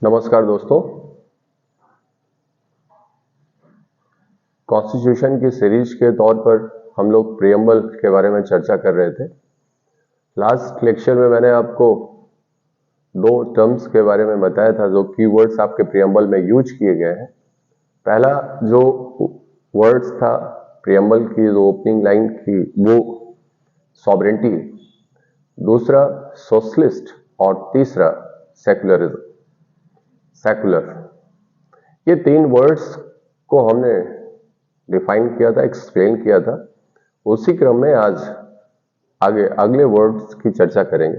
नमस्कार दोस्तों। कॉन्स्टिट्यूशन की सीरीज के तौर पर हम लोग प्रियम्बल के बारे में चर्चा कर रहे थे। लास्ट लेक्चर में मैंने आपको दो टर्म्स के बारे में बताया था जो कीवर्ड्स आपके प्रियम्बल में यूज किए गए हैं। पहला जो वर्ड्स था प्रियम्बल की जो ओपनिंग लाइन की वो सॉवरेंटी, दूसरा सोशलिस्ट और तीसरा सेकुलरिज्म। सेकुलर, ये तीन वर्ड्स को हमने डिफाइन किया था, एक्सप्लेन किया था। उसी क्रम में आज आगे अगले वर्ड्स की चर्चा करेंगे।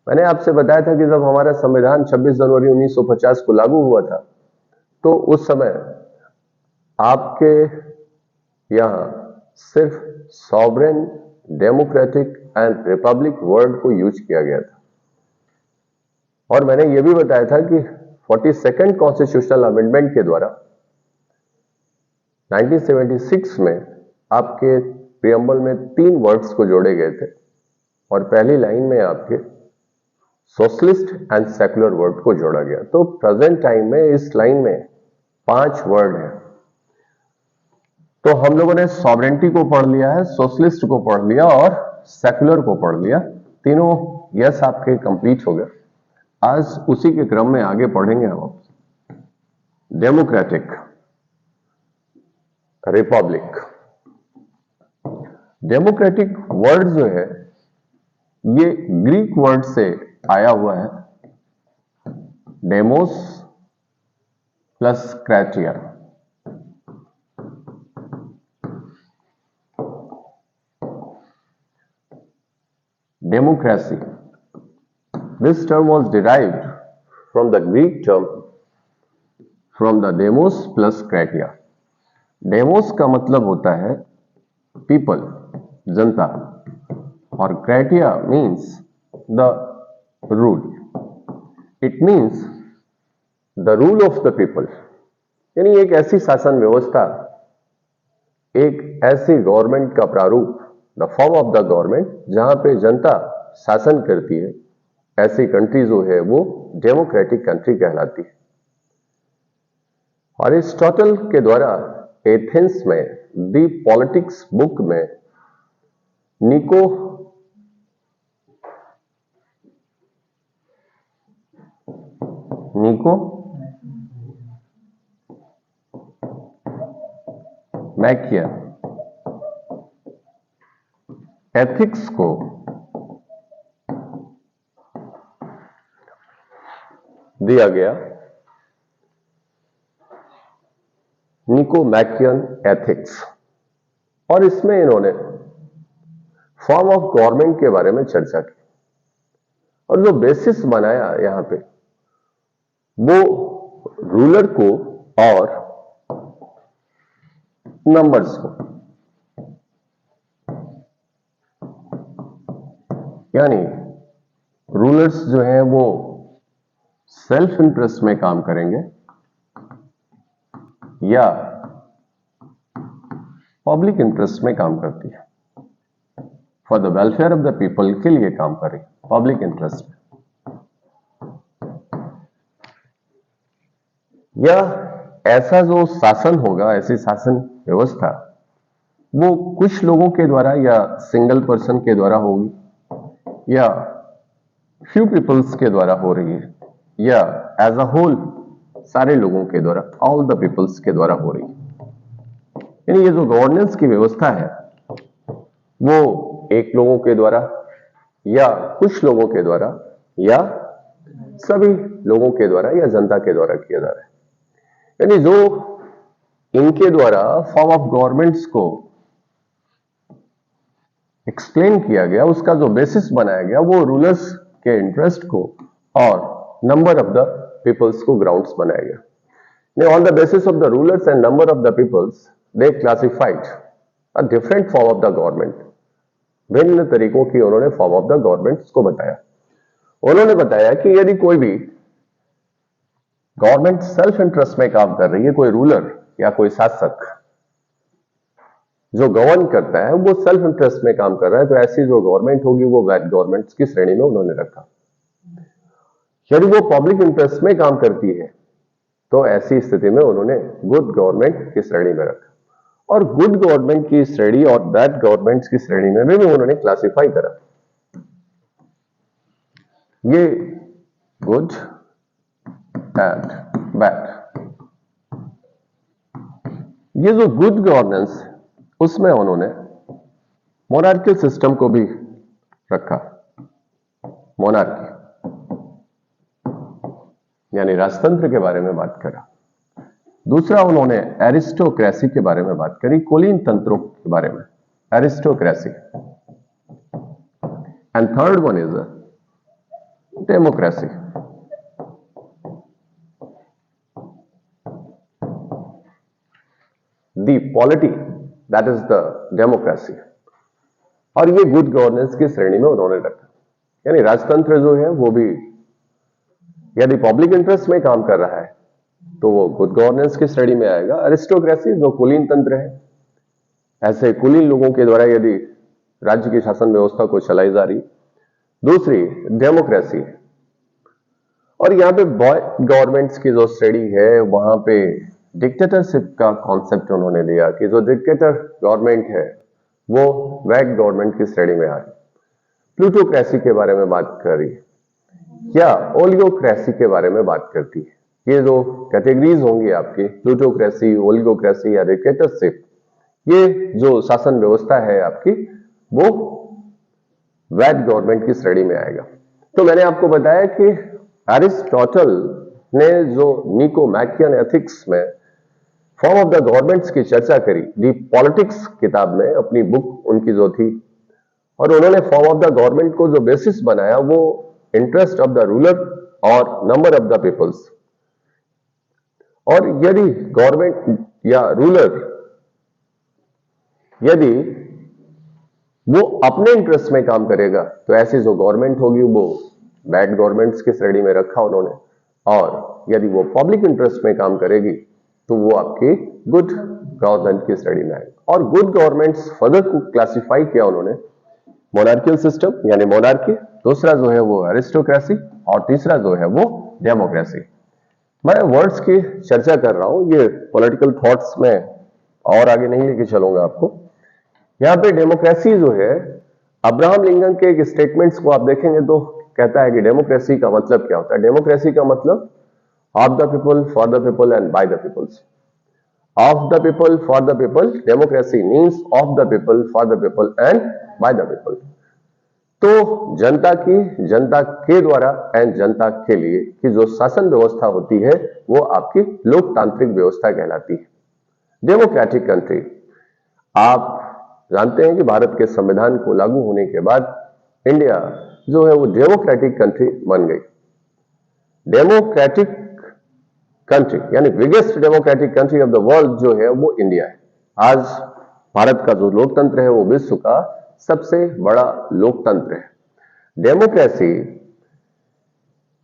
मैंने आपसे बताया था कि जब हमारा संविधान 26 जनवरी 1950 को लागू हुआ था तो उस समय आपके यहां सिर्फ sovereign, democratic and Republic word को यूज किया गया था। और मैंने यह भी बताया था कि 42nd कॉन्स्टिट्यूशनल अमेंडमेंट के द्वारा 1976 में आपके प्रियम्बल में तीन वर्ड्स को जोड़े गए थे और पहली लाइन में आपके सोशलिस्ट एंड सेकुलर वर्ड को जोड़ा गया। तो प्रेजेंट टाइम में इस लाइन में 5 वर्ड हैं। तो हम लोगों ने सॉवरेंटी को पढ़ लिया है, सोशलिस्ट को पढ़ लिया और सेकुलर को पढ़ लिया। तीनों यस आपके कंप्लीट हो गए। आज उसी के क्रम में आगे पढ़ेंगे हम डेमोक्रेटिक, रिपब्लिक। डेमोक्रेटिक वर्ड जो है ये ग्रीक वर्ड से आया हुआ है, demos plus criteria. Democracy, this term was derived from the Greek term from the demos plus kratia। Demos का मतलब होता है पीपल, जनता, और kratia means the rule. It means the rule of the people, यानी एक ऐसी शासन व्यवस्था, एक ऐसी गवर्नमेंट का प्रारूप, the form of the government जहां पे जनता शासन करती है। ऐसी कंट्री जो है वो डेमोक्रेटिक कंट्री कहलाती है। अरिस्टोटल के द्वारा एथेंस में दी पॉलिटिक्स बुक में निको मैकियन एथिक्स को दिया गया, निको मैकियन एथिक्स। और इसमें इन्होंने फॉर्म ऑफ गवर्नमेंट के बारे में चर्चा की और जो बेसिस बनाया यहां पे वो रूलर को और नंबर्स को, यानी रूलर्स जो हैं वो सेल्फ इंटरेस्ट में काम करेंगे या पब्लिक इंटरेस्ट में काम करती है, for the welfare of the people के लिए काम करे, पब्लिक इंटरेस्ट में। या ऐसा जो शासन होगा, ऐसी शासन व्यवस्था वो कुछ लोगों के द्वारा या सिंगल पर्सन के द्वारा होगी या फ्यू पीपल्स के द्वारा हो रही है या एज अ होल सारे लोगों के द्वारा, ऑल द पीपल्स के द्वारा हो रही है। यानी ये जो गवर्नेंस की व्यवस्था है वो एक लोगों के द्वारा या कुछ लोगों के द्वारा या सभी लोगों के द्वारा या जनता के द्वारा किया जा रहा है। यानी जो इनके द्वारा फॉर्म ऑफ गवर्नमेंट्स को एक्सप्लेन किया गया, उसका जो बेसिस बनाया गया वो रूलर्स के इंटरेस्ट को और नंबर ऑफ द पीपल्स को ग्राउंड्स बनाया गया। On the basis of the rulers and number of the peoples they classified a different form of the government. भिन्न तरीकों की उन्होंने फॉर्म ऑफ द गवर्नमेंट्स को बताया। उन्होंने बताया कि यदि कोई भी गवर्नमेंट सेल्फ इंटरेस्ट में काम कर रही है, कोई रूलर या कोई शासक जो गवर्न करता है वो सेल्फ इंटरेस्ट में काम कर रहा है, तो ऐसी जो गवर्नमेंट होगी वो बैड गवर्नमेंट्स की श्रेणी में उन्होंने रखा। यदि वो पब्लिक इंटरेस्ट में काम करती है तो ऐसी स्थिति में उन्होंने गुड गवर्नमेंट की श्रेणी में रखा, और गुड गवर्नमेंट की श्रेणी और बैड गवर्नमेंट की श्रेणी में भी उन्होंने क्लासिफाई करा। ये गुड एंड बैड, ये जो गुड गवर्नेंस, उसमें उन्होंने मोनार्कियल सिस्टम को भी रखा। मोनार्की यानी राजतंत्र के बारे में बात करा। दूसरा उन्होंने एरिस्टोक्रेसी के बारे में बात करी, कुलीन तंत्रों के बारे में, aristocracy. And third one is democracy. The polity that is the democracy, और ये गुड गवर्नेंस की श्रेणी में उन्होंने रखा। यानी राजतंत्र जो है वो भी यदि पब्लिक इंटरेस्ट में काम कर रहा है तो वो गुड गवर्नेंस की श्रेणी में आएगा। अरिस्टोक्रेसी जो कुलीन तंत्र है, ऐसे कुलीन लोगों के द्वारा यदि राज्य की शासन व्यवस्था को चलाई जा रही। दूसरी डेमोक्रेसी, और यहां पे बॉय गवर्नमेंट्स की जो श्रेणी है वहां पे डिक्टेटरशिप का कॉन्सेप्ट उन्होंने लिया कि जो डिक्टेटर गवर्नमेंट है वो वैट गवर्नमेंट की श्रेणी में आए। प्लूटोक्रेसी के बारे में बात करी या ओलिगोक्रेसी के बारे में बात करती है। ये जो कैटेगरीज होंगी आपकी, प्लूटोक्रेसी, ओलिगोक्रेसी या डिक्टेटरशिप, ये जो शासन व्यवस्था है आपकी वो वैट गवर्नमेंट की श्रेणी में आएगा। तो मैंने आपको बताया कि एरिस्टोटल ने जो निकोमैकियन एथिक्स में फॉर्म ऑफ द गवर्नमेंट्स की चर्चा करी, दी पॉलिटिक्स किताब में अपनी बुक उनकी जो थी, और उन्होंने फॉर्म ऑफ द गवर्नमेंट को जो बेसिस बनाया वो इंटरेस्ट ऑफ द रूलर और नंबर ऑफ द पीपल्स। और यदि गवर्नमेंट या रूलर यदि वो अपने इंटरेस्ट में काम करेगा तो ऐसी जो गवर्नमेंट होगी वो बैड गवर्नमेंट्स की श्रेणी में रखा उन्होंने, और यदि वो पब्लिक इंटरेस्ट में काम करेगी तो वो आपकी गुड गवर्नमेंट की श्रेणी में आएगी। और गुड गवर्नमेंट्स फर्दर को क्लासिफाई किया उन्होंने, मोनार्कियल सिस्टम यानी मोनार्की, दूसरा जो है वो एरिस्टोक्रेसी, और तीसरा जो है वो डेमोक्रेसी। मैं वर्ड्स की चर्चा कर रहा हूं, ये पॉलिटिकल थॉट्स में और आगे नहीं लेके चलूंगा आपको। यहां पे डेमोक्रेसी जो है, अब्राहम लिंकन के एक स्टेटमेंट्स को आप देखेंगे तो कहता है कि डेमोक्रेसी का मतलब क्या होता है। डेमोक्रेसी का मतलब of the people, for the people and by the peoples. Of the people, for the people, democracy means of the people, for the people and by the people. तो जनता की, जनता के द्वारा एंड जनता के लिए की जो शासन व्यवस्था होती है वो आपकी लोकतांत्रिक व्यवस्था कहलाती है, डेमोक्रेटिक कंट्री। आप जानते हैं कि भारत के संविधान को लागू होने के बाद इंडिया जो है वो डेमोक्रेटिक कंट्री बन गई। डेमोक्रेटिक कंट्री यानी biggest democratic country of the world जो है वो इंडिया है। आज भारत का जो लोकतंत्र है वो विश्व का सबसे बड़ा लोकतंत्र है। डेमोक्रेसी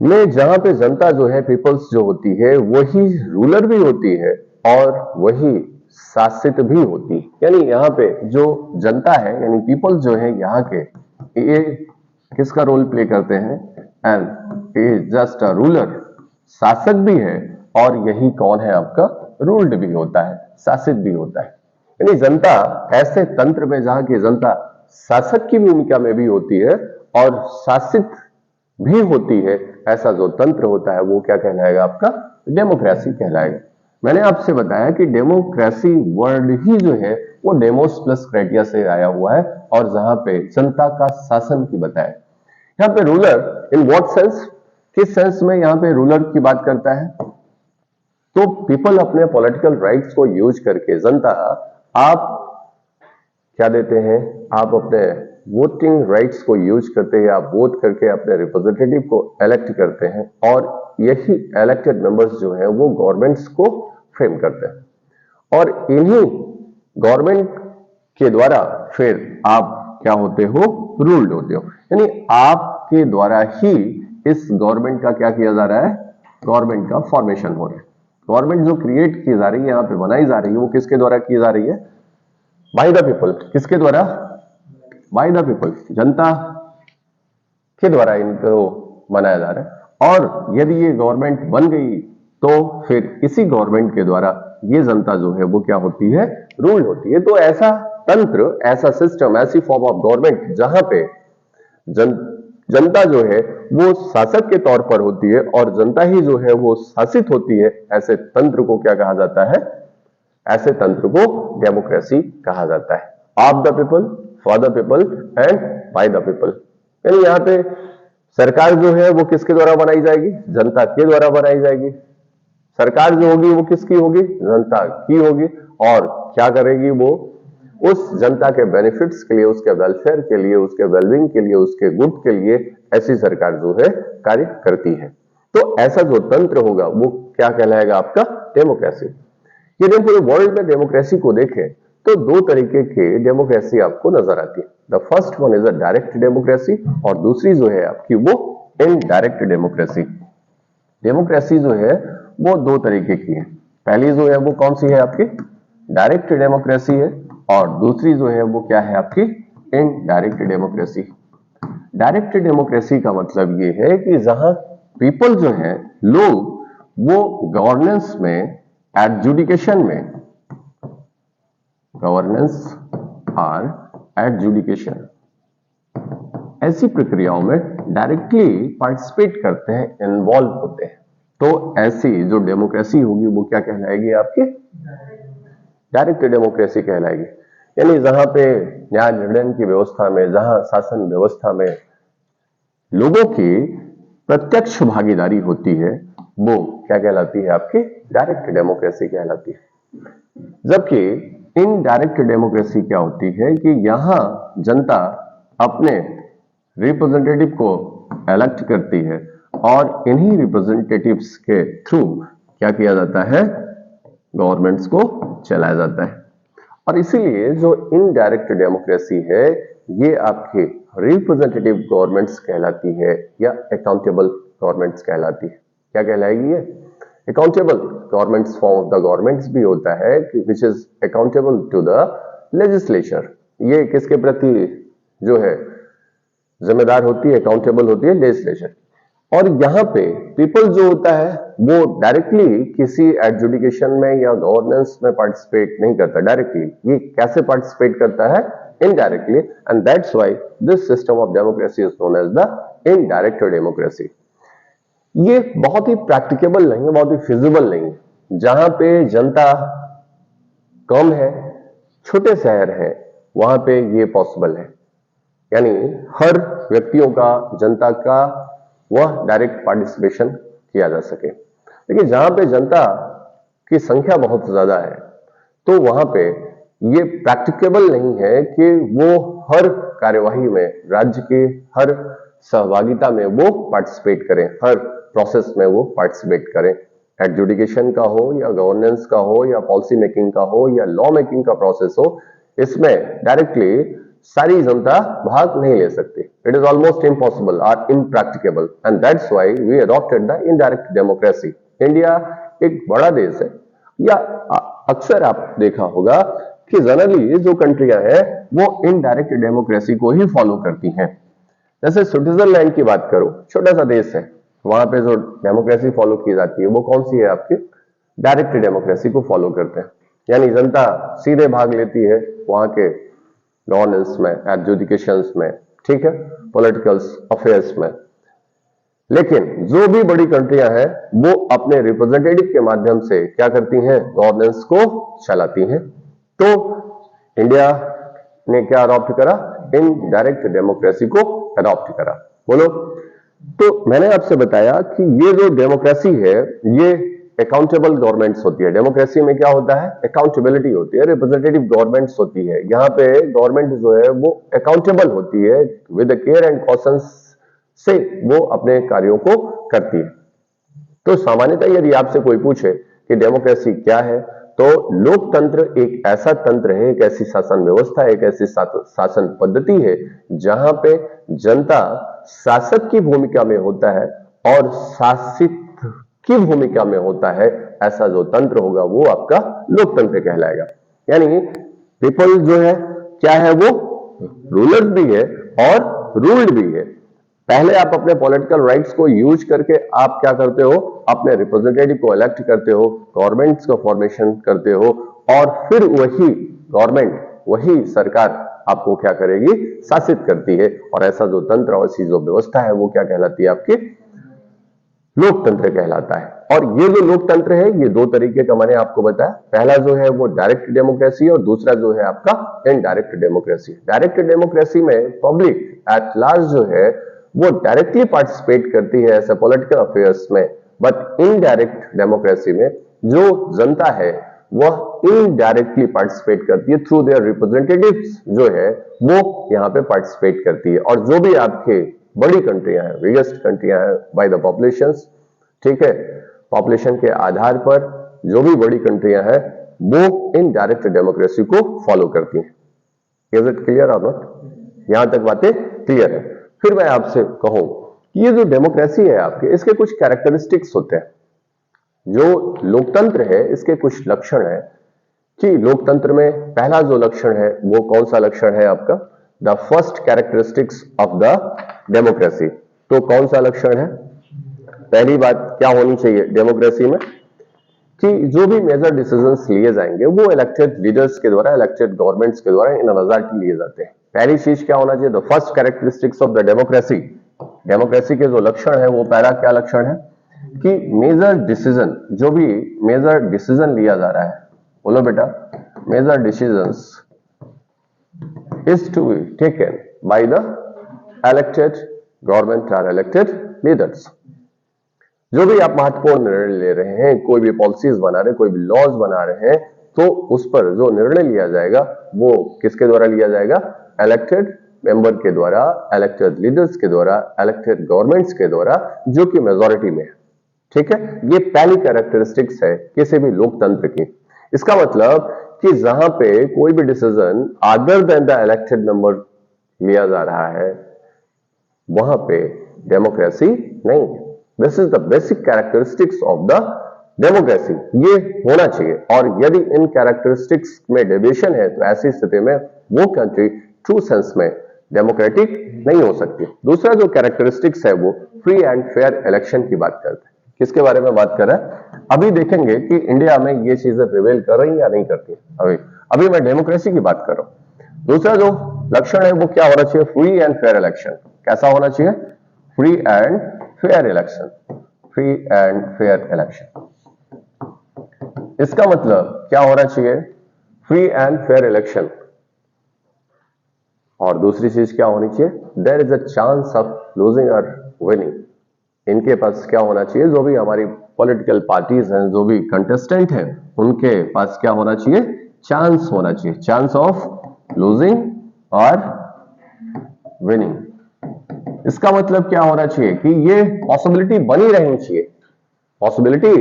में जहां पे जनता जो है, पीपल्स जो होती है, वही रूलर भी होती है और वही शासित भी होती है। यानी यहाँ पे जो जनता है यानी पीपल जो है यहाँ के, ये किसका रोल प्ले करते हैं, and is just a ruler, शासक भी है और यही कौन है आपका, रूल्ड भी होता है, शासित भी होता है। यानी जनता ऐसे तंत्र में जहां की जनता शासक की भूमिका में भी होती है और शासित भी होती है, ऐसा जो तंत्र होता है वो क्या कहलाएगा, आपका डेमोक्रेसी कहलाएगा। मैंने आपसे बताया कि डेमोक्रेसी वर्ड ही जो है वो डेमोस प्लस क्राइटिया से आया हुआ है, और जहां पे जनता का शासन की बताया। यहाँ पे रूलर इन व्हाट सेंस, किस सेंस में यहाँ पे रूलर की बात करता है, तो पीपल अपने पॉलिटिकल राइट्स को यूज करके, जनता आप क्या देते हैं, आप अपने वोटिंग राइट्स को यूज करते हैं, आप वोट करके अपने रिप्रेजेंटेटिव को इलेक्ट करते हैं, और यही इलेक्टेड मेंबर्स जो हैं वो गवर्नमेंट्स को फ्रेम करते हैं, और इन्हीं गवर्नमेंट के द्वारा फिर आप क्या होते हो, रूल्ड होते हो। यानी आपके द्वारा ही इस गवर्नमेंट का क्या किया जा रहा है, गवर्नमेंट का फॉर्मेशन हो रहा है। गवर्नमेंट जो क्रिएट की जा रही है, यहाँ पे बनाई जा रही है, वो किसके द्वारा की जा रही है, बाय द पीपल। किसके द्वारा, बाय द पीपल, जनता के द्वारा इनको बनाया जा रहा है। और यदि ये गवर्नमेंट बन गई तो फिर इसी गवर्नमेंट के द्वारा ये जनता जो है वो क्या होती है, रूल होती है। तो ऐसा तंत्र, ऐसा सिस्टम, ऐसी फॉर्म ऑफ गवर्नमेंट जहां पे जनता जो है वो शासक के तौर पर होती है और जनता ही जो है वो शासित होती है, ऐसे तंत्र को क्या कहा जाता है, ऐसे तंत्र को डेमोक्रेसी कहा जाता है। Of the people, for the people and by the people. यानी यहाँ पे सरकार जो है वो किसके द्वारा बनाई जाएगी, जनता के द्वारा बनाई जाएगी। सरकार जो होगी वो किसकी होगी, जनता की होगी। और क्या करेगी, वो उस जनता के बेनिफिट्स के लिए, उसके वेलफेयर के लिए, उसके वेलबींग के लिए, उसके गुड के लिए ऐसी सरकार जो है कार्य करती है। तो ऐसा जो तंत्र होगा वो क्या कहलाएगा, आपका डेमोक्रेसी। यदि हम पूरे वर्ल्ड में डेमोक्रेसी को देखें तो दो तरीके के डेमोक्रेसी आपको नजर आती है। The first one is a direct democracy और दूसरी जो है आपकी वो इनडायरेक्ट डेमोक्रेसी। डेमोक्रेसी जो है वो दो तरीके की है। पहली जो है वो कौन सी है, आपकी डायरेक्ट डेमोक्रेसी है और दूसरी जो है वो क्या है, आपकी इनडायरेक्ट डेमोक्रेसी। डायरेक्ट डेमोक्रेसी का मतलब ये है कि जहां पीपल जो है, लोग, वो गवर्नेंस में, एडजुडिकेशन में, गवर्नेंस और एडजुडिकेशन ऐसी प्रक्रियाओं में डायरेक्टली पार्टिसिपेट करते हैं, इन्वॉल्व होते हैं। तो ऐसी जो डेमोक्रेसी होगी वो क्या कहलाएगी, आपकी डायरेक्ट डेमोक्रेसी कहलाएगी। यानी जहां पे न्याय निर्णय की व्यवस्था में, जहां शासन व्यवस्था में लोगों की प्रत्यक्ष भागीदारी होती है, वो क्या कहलाती है, आपकी डायरेक्ट डेमोक्रेसी कहलाती है। जबकि इनडायरेक्ट डेमोक्रेसी क्या होती है कि यहां जनता अपने रिप्रेजेंटेटिव को इलेक्ट करती है और इन्हीं रिप्रेजेंटेटिव्स के थ्रू क्या किया जाता है, गवर्नमेंट्स को चलाया जाता है। और इसीलिए जो इनडायरेक्ट डेमोक्रेसी है ये आपकी रिप्रेजेंटेटिव गवर्नमेंट्स कहलाती है या अकाउंटेबल गवर्नमेंट्स कहलाती है। क्या कहलाएगी ये, accountable governments. Form of the governments भी होता है which is accountable to the legislature. ये किसके प्रति जो है जिम्मेदार होती है, अकाउंटेबल होती है लेजिस्लेचर। और यहाँ पे पीपल जो होता है वो डायरेक्टली किसी एडजुडिकेशन में या गवर्नेंस में पार्टिसिपेट नहीं करता। डायरेक्टली ये कैसे पार्टिसिपेट करता है, indirectly. And that's why this system of democracy is known as the indirect democracy. ये बहुत ही प्रैक्टिकेबल नहीं है, बहुत ही फिजिबल नहीं है। जहां पे जनता कम है, छोटे शहर है, वहां पे ये पॉसिबल है। यानी हर व्यक्तियों का, जनता का वह डायरेक्ट पार्टिसिपेशन किया जा सके। लेकिन जहां पे जनता की संख्या बहुत ज्यादा है तो वहां पे ये प्रैक्टिकेबल नहीं है कि वो हर कार्यवाही में, राज्य के हर सहभागिता में वो पार्टिसिपेट करें, हर प्रोसेस में वो पार्टिसिपेट करें। एडजुडिकेशन का हो या गवर्नेंस का हो या पॉलिसी मेकिंग का हो या लॉ मेकिंग का प्रोसेस हो, इसमें डायरेक्टली सारी जनता भाग नहीं ले सकती। इट इज ऑलमोस्ट इम्पॉसिबल और impracticable and that's why we adopted the indirect democracy. India एक बड़ा देश है, या अक्सर आप देखा होगा कि जनरली जो कंट्रियां हैं वो इनडायरेक्ट डेमोक्रेसी को ही फॉलो करती हैं। जैसे स्विट्जरलैंड की बात करो, छोटा सा देश है, वहां पे जो डेमोक्रेसी फॉलो की जाती है वो कौन सी है, आपकी डायरेक्ट डेमोक्रेसी को फॉलो करते हैं। यानी जनता सीधे भाग लेती है वहां के गवर्नेंस में, एडजुडिकेशंस में, ठीक है, पॉलिटिकल अफेयर्स में। लेकिन जो भी बड़ी कंट्रियां हैं वो अपने रिप्रेजेंटेटिव के माध्यम से क्या करती हैं, गवर्नेंस को चलाती हैं। तो इंडिया ने क्या अडॉप्ट करा, इनडायरेक्ट डेमोक्रेसी को अडॉप्ट करा। बोलो। तो मैंने आपसे बताया कि ये जो डेमोक्रेसी है ये अकाउंटेबल गवर्नमेंट्स होती है। डेमोक्रेसी में क्या होता है, अकाउंटेबिलिटी होती है, रिप्रेजेंटेटिव गवर्नमेंट्स होती है। यहाँ पे गवर्नमेंट जो है वो अकाउंटेबल होती है, विद केयर एंड कॉशंस से वो अपने कार्यों को करती है। तो सामान्यतः यदि आपसे कोई पूछे कि डेमोक्रेसी क्या है, तो लोकतंत्र एक ऐसा तंत्र है, एक ऐसी शासन व्यवस्था है, एक ऐसी शासन पद्धति है जहां पे जनता शासक की भूमिका में होता है और शासित की भूमिका में होता है। ऐसा जो तंत्र होगा वो आपका लोकतंत्र कहलाएगा। यानी पीपल जो है क्या है, वो रूलर भी है और रूल्ड भी है। पहले आप अपने पॉलिटिकल राइट्स को यूज करके आप क्या करते हो, अपने रिप्रेजेंटेटिव को इलेक्ट करते हो, गवर्नमेंट्स को फॉर्मेशन करते हो, और फिर वही गवर्नमेंट, वही सरकार आपको क्या करेगी, शासित करती है। और ऐसा जो तंत्र और ऐसी जो व्यवस्था है वो क्या कहलाती है, आपकी लोकतंत्र कहलाता है। और ये जो लोकतंत्र है ये दो तरीके का मैंने आपको बताया। पहला जो है वो डायरेक्ट डेमोक्रेसी और दूसरा जो है आपका इनडायरेक्ट डेमोक्रेसी। डायरेक्ट डेमोक्रेसी में पब्लिक एट लार्ज जो है वो डायरेक्टली पार्टिसिपेट करती है ऐसे पॉलिटिकल अफेयर्स में, बट इनडायरेक्ट डेमोक्रेसी में जो जनता है वह इनडायरेक्टली पार्टिसिपेट करती है थ्रू देयर रिप्रेजेंटेटिव्स, जो है वो यहाँ पे पार्टिसिपेट करती है। और जो भी आपके बड़ी कंट्रियां हैं, बिगेस्ट कंट्रियां हैं बाय द पॉपुलेशन, ठीक है, पॉपुलेशन के आधार पर जो भी बड़ी कंट्रियां हैं वो इन डायरेक्ट डेमोक्रेसी को फॉलो करती हैं। इज इट क्लियर और नॉट? यहां तक बातें क्लियर है। फिर मैं आपसे कहूं कि ये जो डेमोक्रेसी है आपके, इसके कुछ कैरेक्टरिस्टिक्स होते हैं। जो लोकतंत्र है इसके कुछ लक्षण है कि लोकतंत्र में पहला जो लक्षण है वो कौन सा लक्षण है आपका, the first characteristics of the democracy. तो कौन सा लक्षण है, पहली बात क्या होनी चाहिए डेमोक्रेसी में, कि जो भी मेजर डिसीजंस लिए जाएंगे वो इलेक्टेड लीडर्स के द्वारा, इलेक्टेड गवर्नमेंट्स के द्वारा इन मेजॉरिटी लिए जाते हैं। पहली चीज क्या होना चाहिए, the first characteristics of the democracy. Democracy के जो लक्षण है वो पहला क्या लक्षण है कि मेजर डिसीजन, जो भी मेजर डिसीजन लिया जा रहा है, बोलो बेटा, major decisions is to be taken by the elected government और इलेक्टेड लीडर्स। जो भी आप महत्वपूर्ण निर्णय ले रहे हैं, कोई भी पॉलिसीज बना रहे हैं, कोई भी लॉज बना रहे हैं, तो उस पर जो निर्णय लिया जाएगा वो किसके द्वारा लिया जाएगा, इलेक्टेड मेंबर के द्वारा, इलेक्टेड लीडर्स के द्वारा, इलेक्टेड गवर्नमेंट्स के द्वारा, जो कि मेजॉरिटी में है। ठीक है, ये पहली कैरेक्टरिस्टिक्स है किसी भी लोकतंत्र की। इसका मतलब कि जहां पे कोई भी decision other than the elected member लिया जा रहा है वहां पे डेमोक्रेसी नहीं है। This is the basic characteristics of the democracy, ये होना चाहिए। और यदि इन कैरेक्टरिस्टिक्स में डेविएशन है तो ऐसी स्थिति में वो कंट्री ट्रू सेंस में डेमोक्रेटिक नहीं हो सकती। दूसरा जो कैरेक्टरिस्टिक्स है वो फ्री एंड फेयर इलेक्शन की बात करते हैं। किसके बारे में बात कर रहे हैं, अभी देखेंगे कि इंडिया में ये चीजें प्रिवेल कर रही या नहीं करती। अभी मैं डेमोक्रेसी की बात कर रहा हूं। दूसरा जो लक्षण है वो क्या होना चाहिए, फ्री एंड फेयर इलेक्शन। कैसा होना चाहिए, free and fair election, free and fair election. इसका मतलब क्या होना चाहिए, फ्री एंड फेयर इलेक्शन। और दूसरी चीज क्या होनी चाहिए, there is a chance of losing और विनिंग। इनके पास क्या होना चाहिए, जो भी हमारी पॉलिटिकल पार्टीज हैं, जो भी कंटेस्टेंट हैं, उनके पास क्या होना चाहिए, चांस होना चाहिए, चांस ऑफ लूजिंग और विनिंग। इसका मतलब क्या होना चाहिए कि ये पॉसिबिलिटी बनी रहनी चाहिए, पॉसिबिलिटी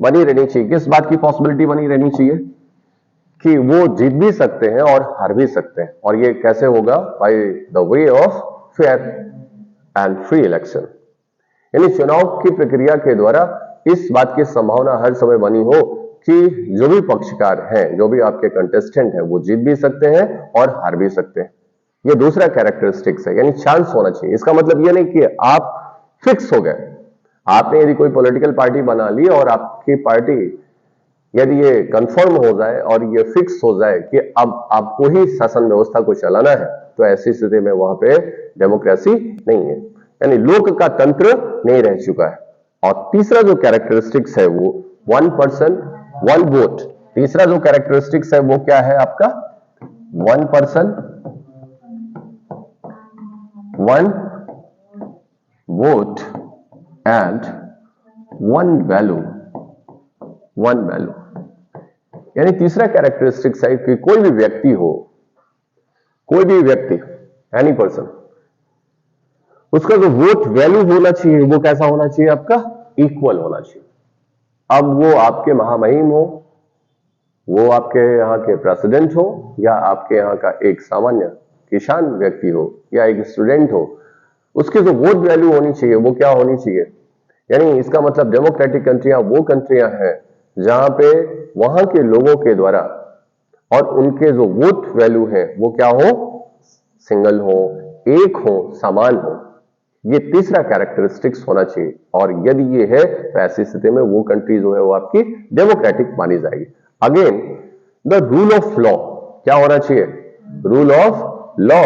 बनी रहनी चाहिए। किस बात की पॉसिबिलिटी बनी रहनी चाहिए, कि वो जीत भी सकते हैं और हार भी सकते हैं। और ये कैसे होगा, by the way of fair and free election. यानी चुनाव की प्रक्रिया के द्वारा इस बात की संभावना हर समय बनी हो कि जो भी पक्षकार हैं, जो भी आपके कंटेस्टेंट हैं, वो जीत भी सकते हैं और हार भी सकते हैं। ये दूसरा कैरेक्टरिस्टिक्स है, यानी चांस होना चाहिए। इसका मतलब ये नहीं कि आप फिक्स हो गए। आपने यदि कोई पॉलिटिकल पार्टी बना ली और आपकी पार्टी यदि ये कंफर्म हो जाए और ये फिक्स हो जाए कि अब आपको ही शासन व्यवस्था को चलाना है, तो ऐसी स्थिति में वहां पे डेमोक्रेसी नहीं है, यानी लोक का तंत्र नहीं रह चुका है। और तीसरा जो कैरेक्टरिस्टिक्स है वो 1 पर्सन 1 वोट। तीसरा जो कैरेक्टरिस्टिक्स है वो क्या है आपका, 1 person 1 vote and 1 value, 1 value. यानी तीसरा कैरेक्टरिस्टिक्स है कि कोई भी व्यक्ति हो, कोई भी व्यक्ति, एनी पर्सन, उसका जो वोट वैल्यू होना चाहिए वो कैसा होना चाहिए आपका, इक्वल होना चाहिए। अब वो आपके महामहिम हो, वो आपके यहाँ के प्रेसिडेंट हो, या आपके यहाँ का एक सामान्य किसान व्यक्ति हो, या एक स्टूडेंट हो, उसकी जो वोट वैल्यू होनी चाहिए वो क्या होनी चाहिए। यानी इसका मतलब डेमोक्रेटिक कंट्रियां वो कंट्रियां हैं जहां पे वहां के लोगों के द्वारा और उनके जो वोट वैल्यू है वो क्या हो, सिंगल हो, एक हो, समान हो। ये तीसरा कैरेक्टरिस्टिक्स होना चाहिए, और यदि ये है तो ऐसी स्थिति में वो कंट्री जो है वो आपकी डेमोक्रेटिक मानी जाएगी। Again the rule of law क्या होना चाहिए? Rule of law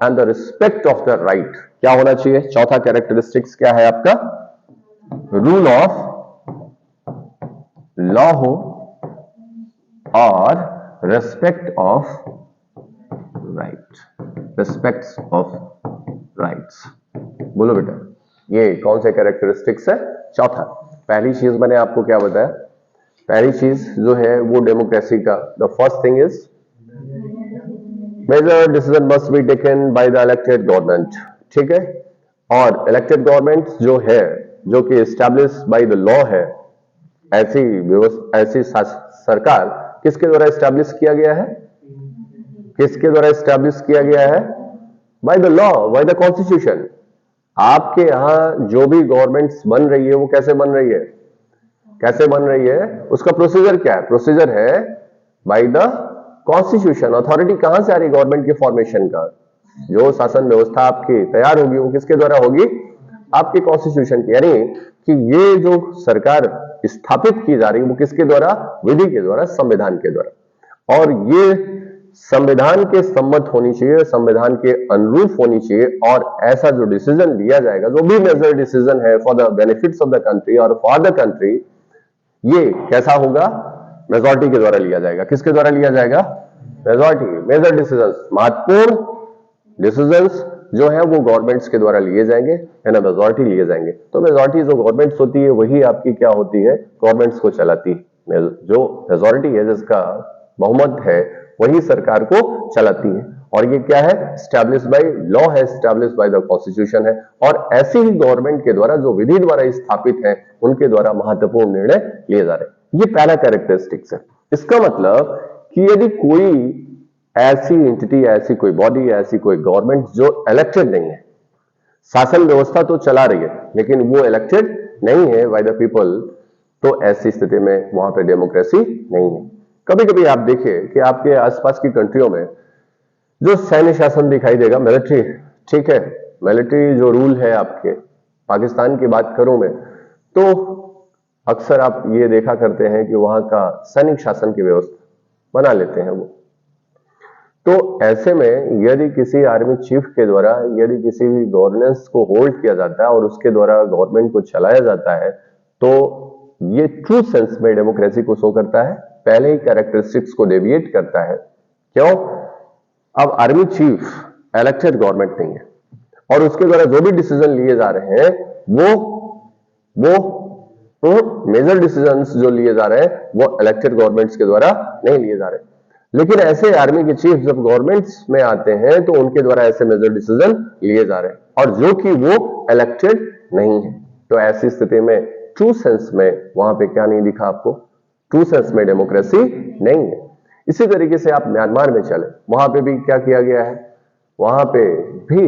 and the respect of the right क्या होना चाहिए? चौथा कैरेक्टरिस्टिक्स क्या है आपका? रूल ऑफ लॉ हो और respect of right, respect of rights. बोलो बेटा, ये कौन से कैरेक्टरिस्टिक्स है? चौथा। पहली चीज मैंने आपको क्या बताया? पहली चीज जो है वो डेमोक्रेसी का the first thing is major decision must be taken by the elected government, ठीक है। और इलेक्टेड गवर्नमेंट जो है, जो कि एस्टैब्लिश बाय द लॉ है, ऐसी सरकार किसके द्वारा एस्टैब्लिश किया गया है? किसके द्वारा एस्टैब्लिश किया गया है? By the law, by the constitution. आपके यहां जो भी गवर्नमेंट्स बन रही है वो कैसे बन रही है? कैसे बन रही है? उसका प्रोसीजर क्या है? प्रोसीजर है बाय द कॉन्स्टिट्यूशन। अथॉरिटी कहां से आ रही गवर्नमेंट के फॉर्मेशन का? जो शासन व्यवस्था आपकी तैयार होगी वो किसके द्वारा होगी? आपके कॉन्स्टिट्यूशन की। यानी कि ये जो सरकार स्थापित की जा रही है वो किसके द्वारा? विधि के द्वारा, संविधान के द्वारा। और ये संविधान के सम्मत होनी चाहिए, संविधान के अनुरूप होनी चाहिए, और ऐसा जो डिसीजन लिया जाएगा, जो भी मेजर डिसीजन है for the benefits of the country और फॉर द कंट्री, ये कैसा होगा? मेजॉरिटी के द्वारा लिया जाएगा। किसके द्वारा लिया जाएगा? मेजॉरिटी। मेजर डिसीजंस, महत्वपूर्ण डिसीजंस जो है वो गवर्नमेंट्स के द्वारा लिए जाएंगे, है ना, मेजॉरिटी लिए जाएंगे। तो मेजॉरिटी जो गवर्नमेंट्स होती है वही आपकी क्या होती है? गवर्नमेंट्स को चलाती है। जो मेजॉरिटी है, जिसका बहुमत है, वही सरकार को चलाती है। और ये क्या है? स्टैब्लिश बाय लॉ है, स्टैब्लिश बाय द कॉन्स्टिट्यूशन है। और ऐसे ही गवर्नमेंट के द्वारा, जो विधि द्वारा स्थापित है, उनके द्वारा महत्वपूर्ण निर्णय लिए जा रहे हैं। ये पहला कैरेक्टरिस्टिक्स है। इसका मतलब कि यदि कोई ऐसी एंटिटी, ऐसी कोई बॉडी, ऐसी कोई गवर्नमेंट जो इलेक्टेड नहीं है, शासन व्यवस्था तो चला रही है लेकिन वो इलेक्टेड नहीं है बाय द पीपल, तो ऐसी स्थिति में वहां पे डेमोक्रेसी नहीं है। कभी कभी आप देखिए कि आपके आसपास की कंट्रियों में जो सैन्य शासन दिखाई देगा, मिलिट्री, ठीक है, मिलिट्री जो रूल है आपके, पाकिस्तान की बात करूं मैं, तो अक्सर आप ये देखा करते हैं कि वहां का सैनिक शासन की व्यवस्था बना लेते हैं वो। तो ऐसे में यदि किसी आर्मी चीफ के द्वारा, यदि किसी भी गवर्नेंस को होल्ड किया जाता है और उसके द्वारा गवर्नमेंट को चलाया जाता है, तो ये ट्रू सेंस में डेमोक्रेसी को शो करता है, पहले ही कैरेक्टरिस्टिक्स को डेविएट करता है। क्यों? अब आर्मी चीफ इलेक्टेड गवर्नमेंट नहीं है, और उसके द्वारा जो भी डिसीजन लिए जा रहे हैं वो मेजर डिसीजंस जो लिए जा रहे हैं वो इलेक्टेड गवर्नमेंट्स के द्वारा नहीं लिए जा रहे। लेकिन ऐसे आर्मी के चीफ जब गवर्नमेंट्स में आते हैं तो उनके द्वारा ऐसे मेजर डिसीजन लिए जा रहे हैं, और जो कि वो इलेक्टेड नहीं है। तो ऐसी स्थिति में ट्रू सेंस में वहां पे क्या नहीं दिखा आपको? ट्रू सेंस में डेमोक्रेसी नहीं है। इसी तरीके से आप म्यांमार में चले, वहां पे भी क्या किया गया है? वहां पे भी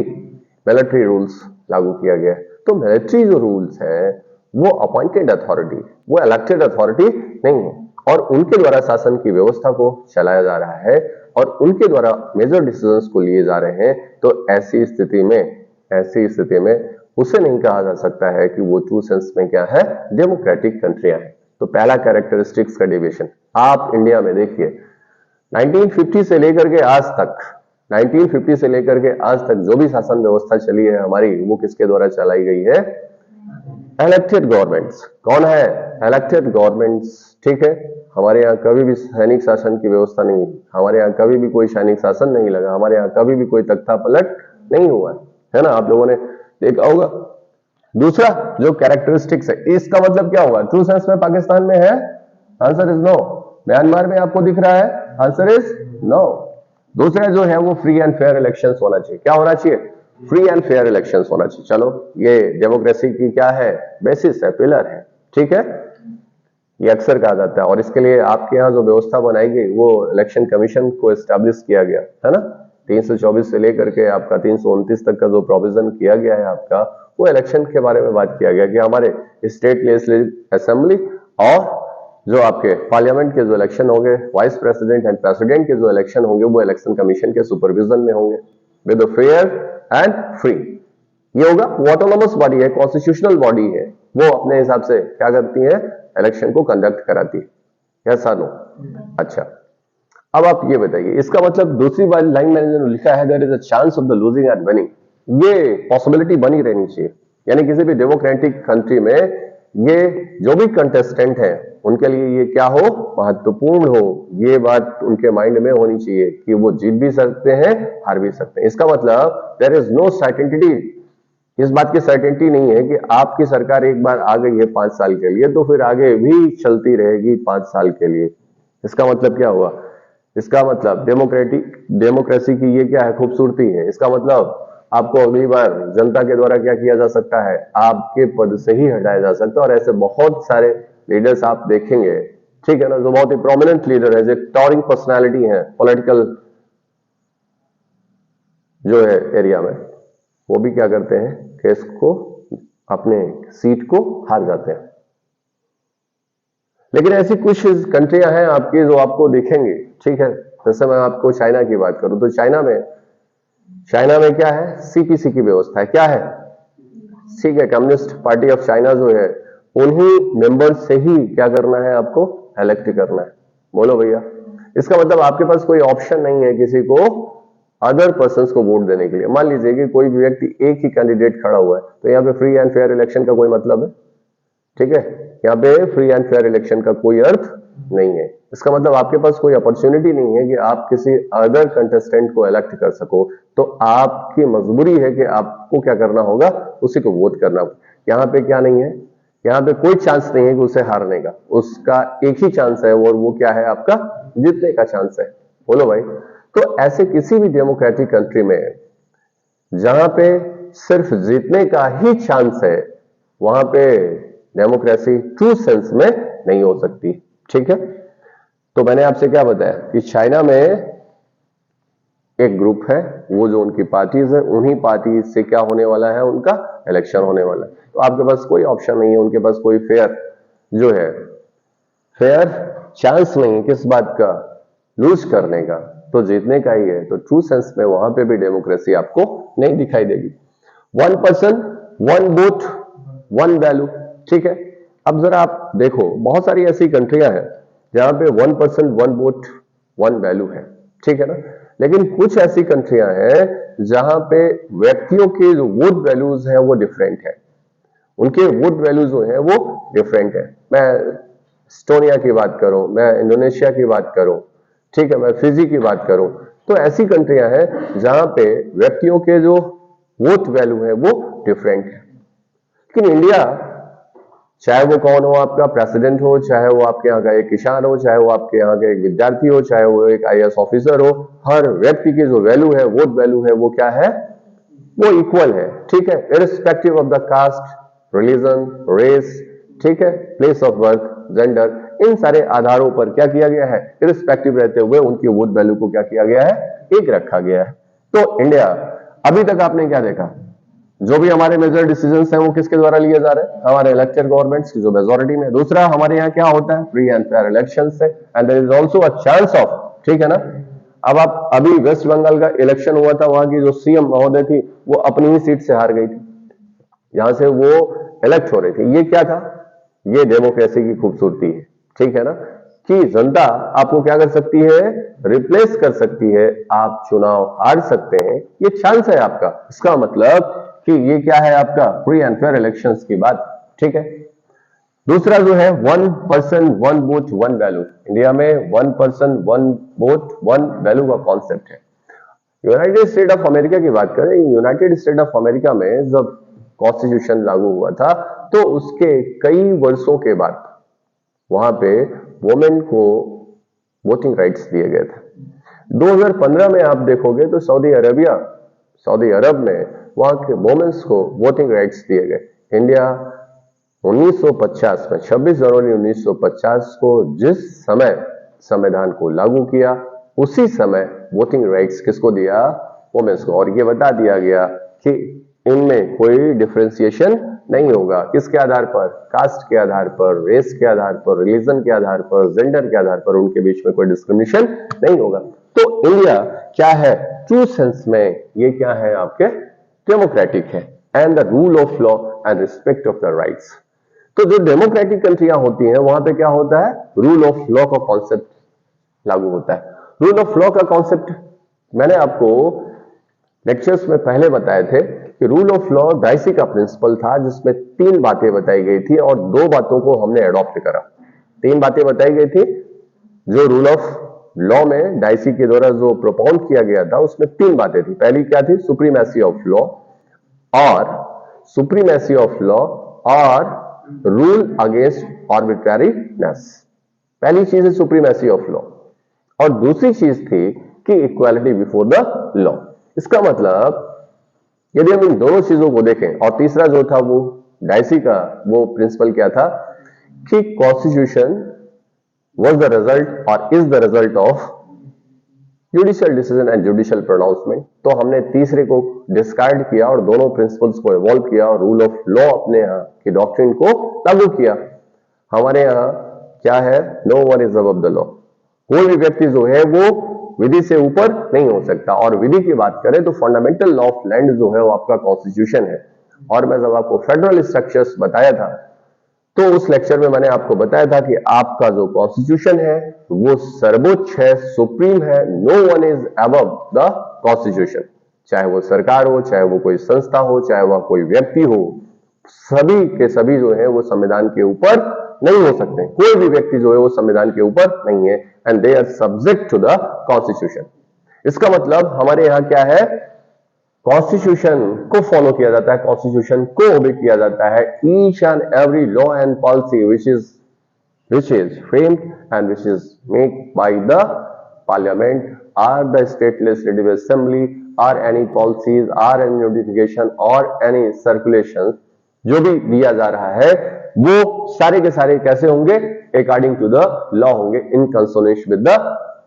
मिलिट्री रूल्स लागू किया गया है। तो मिलिट्री जो रूल्स है वो अपॉइंटेड अथॉरिटी, वो इलेक्टेड अथॉरिटी नहीं है, और उनके द्वारा शासन की व्यवस्था को चलाया जा रहा है और उनके द्वारा मेजर डिसीजंस को लिए जा रहे हैं। तो ऐसी स्थिति में उसे नहीं कहा जा सकता है कि वो ट्रू सेंस में क्या है? डेमोक्रेटिक कंट्रियां हैं। तो पहला कैरेक्टरिस्टिक्स का डिविजन आप इंडिया में देखिए, 1950 से लेकर के आज तक, 1950 से लेकर के आज तक जो भी शासन व्यवस्था चली है हमारी, वो किसके द्वारा चलाई गई है? Elected governments. कौन है? इलेक्टेड गवर्नमेंट्स, ठीक है। हमारे यहाँ कभी भी सैनिक शासन की व्यवस्था नहीं, हमारे यहाँ कभी भी कोई सैनिक शासन नहीं लगा, हमारे यहाँ कभी भी कोई तख्ता पलट नहीं हुआ है ना, आप लोगों ने देखा होगा। दूसरा जो कैरेक्टरिस्टिक्स है, इसका मतलब क्या होगा? ट्रू सेंस में पाकिस्तान में है? Answer is no. म्यांमार में आपको दिख रहा है? Answer is no. दूसरा जो है वो फ्री एंड फेयर इलेक्शंस होना चाहिए। क्या होना चाहिए? फ्री एंड फेयर इलेक्शंस होना चाहिए। चलो, ये डेमोक्रेसी की क्या है? बेसिस है, पिलर है, ठीक है, ये अक्सर कहा जाता है। और इसके लिए आपके यहाँ जो व्यवस्था बनाई गई वो इलेक्शन कमीशन को एस्टैब्लिश किया गया है ना, 324 से लेकर के आपका 329 तक का जो प्रोविजन किया गया है आपका, वो इलेक्शन के बारे में बात किया गया कि हमारे स्टेट लेजिस्लेटिव असेंबली और जो आपके पार्लियामेंट के जो इलेक्शन होंगे, वाइस प्रेसिडेंट एंड प्रेसिडेंट के जो इलेक्शन होंगे, वो इलेक्शन कमीशन के सुपरविजन में होंगे विद फेयर एंड फ्री। ये होगा, वो ऑटोनोमस बॉडी है, कॉन्स्टिट्यूशनल बॉडी है, वो अपने हिसाब से क्या करती है, इलेक्शन को कंडक्ट कराती है। यस और नो? अच्छा, अब आप ये बताइए, इसका मतलब दूसरी वाली लाइन मैंने जो लिखा है, there is a chance of the losing and winning, ये पॉसिबिलिटी बनी रहनी चाहिए। यानी किसी भी डेमोक्रेटिक कंट्री में ये जो भी कंटेस्टेंट है उनके लिए ये क्या हो, महत्वपूर्ण हो, ये बात उनके माइंड में होनी चाहिए कि वो जीत भी सकते हैं, हार भी सकते हैं। इसका मतलब देयर इज नो सर्टेनिटी, इस बात की सर्टेनिटी नहीं है कि आपकी सरकार एक बार आ गई है 5 साल के लिए तो फिर आगे भी चलती रहेगी 5 साल के लिए। इसका मतलब क्या हुआ, इसका मतलब डेमोक्रेसी की ये क्या है, खूबसूरती है। इसका मतलब आपको अगली बार जनता के द्वारा क्या किया जा सकता है, आपके पद से ही हटाया जा सकता है। और ऐसे बहुत सारे लीडर्स आप देखेंगे, ठीक है ना, जो बहुत ही प्रोमिनेंट लीडर है, जो टॉरिंग पर्सनैलिटी है पॉलिटिकल जो है एरिया में, वो भी क्या करते हैं कि इसको अपने सीट को हार जाते हैं। लेकिन ऐसी कुछ कंट्रियां हैं आपकी जो आपको दिखेंगे, ठीक है, जैसे मैं आपको चाइना की बात करूं तो चाइना में क्या है, सीपीसी की व्यवस्था है। क्या है, ठीक है, कम्युनिस्ट पार्टी ऑफ चाइना जो है, उन्हीं मेंबर से ही क्या करना है, आपको इलेक्ट करना है। बोलो भैया, इसका मतलब आपके पास कोई ऑप्शन नहीं है किसी को अदर पर्संस को वोट देने के लिए। मान लीजिए कि कोई भी व्यक्ति एक ही कैंडिडेट खड़ा हुआ है, तो यहाँ पे फ्री एंड फेयर इलेक्शन का कोई मतलब है? ठीक है, यहाँ पे फ्री एंड फेयर इलेक्शन का कोई अर्थ नहीं है। इसका मतलब आपके पास कोई अपॉर्चुनिटी नहीं है कि आप किसी अदर कंटेस्टेंट को इलेक्ट कर सको, तो आपकी मजबूरी है कि आपको क्या करना होगा, उसी को वोट करना होगा। यहाँ पे क्या नहीं है, यहाँ पे कोई चांस नहीं है कि उसे हारने का, उसका एक ही चांस है और वो क्या है, आपका जीतने का चांस है। बोलो भाई, तो ऐसे किसी भी डेमोक्रेटिक कंट्री में जहां पे सिर्फ जीतने का ही चांस है, वहां पे डेमोक्रेसी ट्रू सेंस में नहीं हो सकती। ठीक है, तो मैंने आपसे क्या बताया कि चाइना में एक ग्रुप है, वो जो उनकी पार्टीज है, उन्हीं पार्टी से क्या होने वाला है, उनका इलेक्शन होने वाला है। तो आपके पास कोई ऑप्शन नहीं है, उनके पास कोई फेयर जो है, फेयर चांस नहीं है किस बात का, लूज करने का, तो जीतने का ही है। तो ट्रू सेंस में वहां पे भी डेमोक्रेसी आपको नहीं दिखाई देगी। 1 पर्सन 1 वोट 1 वैल्यू, ठीक है। अब जरा आप देखो, बहुत सारी ऐसी कंट्रियां हैं जहां पे 1 पर्सन 1 वोट 1 वैल्यू है, ठीक है ना। लेकिन कुछ ऐसी कंट्रियां हैं जहां पे व्यक्तियों के जो वोट वैल्यूज हैं वो डिफरेंट है, उनके वोट वैल्यू जो है वो डिफरेंट है। मैं एस्टोनिया की बात करूं, मैं इंडोनेशिया की बात करूं, ठीक है, मैं फिजी की बात करूं, तो ऐसी कंट्रियां हैं जहां पे व्यक्तियों के जो वोट वैल्यू है वो डिफरेंट है। लेकिन इंडिया, चाहे वो कौन हो, आपका प्रेसिडेंट हो, चाहे वो आपके यहाँ का एक किसान हो, चाहे वो आपके यहाँ का एक विद्यार्थी हो, चाहे वो एक आईएएस ऑफिसर हो, हर व्यक्ति की जो वैल्यू है, वोट वैल्यू है, वो क्या है, वो इक्वल है। ठीक है, irrespective of the caste, religion, race, ठीक है, प्लेस ऑफ बर्थ, जेंडर, इन सारे आधारों पर क्या किया गया है, इरिस्पेक्टिव रहते हुए उनकी वोट वैल्यू को क्या किया गया है, एक रखा गया है। तो इंडिया, अभी तक आपने क्या देखा, जो भी हमारे मेजर डिसीजंस हैं वो किसके द्वारा लिए जा रहे हैं, हमारे इलेक्टेड गवर्नमेंट्स की जो मेजोरिटी में। दूसरा, हमारे यहाँ क्या होता है, फ्री एंड फेयर इलेक्शन से, and there is also a chance of, ठीक है ना। अब आप, अभी वेस्ट बंगाल का इलेक्शन हुआ था, वहां की जो सीएम महोदय थी वो अपनी ही सीट से हार गई थी, यहां से वो इलेक्ट हो रही थी। ये क्या था, ये डेमोक्रेसी की खूबसूरती है, ठीक है ना, कि जनता आपको क्या कर सकती है, रिप्लेस कर सकती है, आप चुनाव हार सकते हैं, ये चांस है आपका। इसका मतलब कि ये क्या है, आपका फ्री एंड फेयर इलेक्शंस की बात, ठीक है। दूसरा जो है 1 पर्सन 1 वोट 1 वैल्यू, इंडिया में 1 पर्सन 1 वोट 1 वैल्यू का कॉन्सेप्ट है। यूनाइटेड स्टेट ऑफ अमेरिका की बात करें, यूनाइटेड स्टेट ऑफ अमेरिका में जब कॉन्स्टिट्यूशन लागू हुआ था तो उसके कई वर्षों के बाद वहां पे वुमेन को वोटिंग राइट्स दिए गए थे। 2015 में आप देखोगे तो सऊदी अरब में वहां के वुमेन्स को वोटिंग राइट्स दिए गए। इंडिया 1950 में 26 जनवरी 1950 को जिस समय संविधान को लागू किया, उसी समय वोटिंग राइट्स किसको दिया, वुमेन्स को। और ये बता दिया गया कि इनमें कोई डिफरेंशिएशन नहीं होगा, किसके आधार पर, कास्ट के आधार पर, रेस के आधार पर, रिलीजन के आधार पर, जेंडर के आधार पर, उनके बीच में कोई डिस्क्रिमिनेशन नहीं होगा। तो इंडिया क्या है, ट्रू सेंस में ये क्या है, आपके डेमोक्रेटिक है। And the rule of law and respect of the rights. तो जो डेमोक्रेटिक कंट्रियां होती हैं वहां पे क्या होता है, रूल ऑफ लॉ का कॉन्सेप्ट लागू होता है। रूल ऑफ लॉ का कॉन्सेप्ट मैंने आपको लेक्चर्स में पहले बताए थे कि रूल ऑफ लॉ डाइसी का प्रिंसिपल था, जिसमें 3 बातें बताई गई थी और 2 बातों को हमने अडॉप्ट करा। 3 बातें बताई गई थी जो रूल ऑफ लॉ में डाइसी के द्वारा जो प्रोपाउंड किया गया था, उसमें 3 बातें थी। पहली क्या थी, सुप्रीमेसी ऑफ लॉ और सुप्रीमेसी ऑफ लॉ और रूल अगेंस्ट आर्बिट्ररीनेस। पहली चीज है सुप्रीमेसी ऑफ लॉ और दूसरी चीज थी कि इक्वालिटी बिफोर द लॉ। इसका मतलब यदि हम इन दोनों चीजों को देखें, और तीसरा जो था वो डाइसी का वो प्रिंसिपल क्या था कि constitution was the result or is the result of judicial decision and judicial pronouncement। तो हमने तीसरे को डिस्कार्ड किया और दोनों प्रिंसिपल्स को इवॉल्व किया और रूल ऑफ लॉ अपने यहाँ की डॉक्ट्रिन को लागू किया। हमारे यहाँ क्या है, no one is above the law. कोई भी व्यक्ति जो है वो विधि से ऊपर नहीं हो सकता। और विधि की बात करें तो फंडामेंटल लॉ ऑफ लैंड जो है वो आपका कॉन्स्टिट्यूशन है। और मैं जब आपको फेडरल स्ट्रक्चर्स बताया था तो उस लेक्चर में मैंने आपको बताया था कि आपका जो कॉन्स्टिट्यूशन है वो सर्वोच्च है, सुप्रीम है। No one is above the constitution. चाहे वो सरकार हो, चाहे वो कोई संस्था हो, चाहे वह कोई व्यक्ति हो, सभी के सभी जो है वो संविधान के ऊपर नहीं हो सकते। कोई भी व्यक्ति जो है वो संविधान के ऊपर नहीं है and they are subject to the constitution. इसका मतलब हमारे यहाँ क्या है, कॉन्स्टिट्यूशन को फॉलो किया जाता है, कॉन्स्टिट्यूशन को ओबे किया जाता है। Each and every law and policy which is framed and which is made by the parliament or the state legislative assembly or any policies or any notification or any circulations, जो भी दिया जा रहा है वो सारे के सारे कैसे होंगे, अकॉर्डिंग टू द लॉ होंगे, इन कंसोनेशन विद द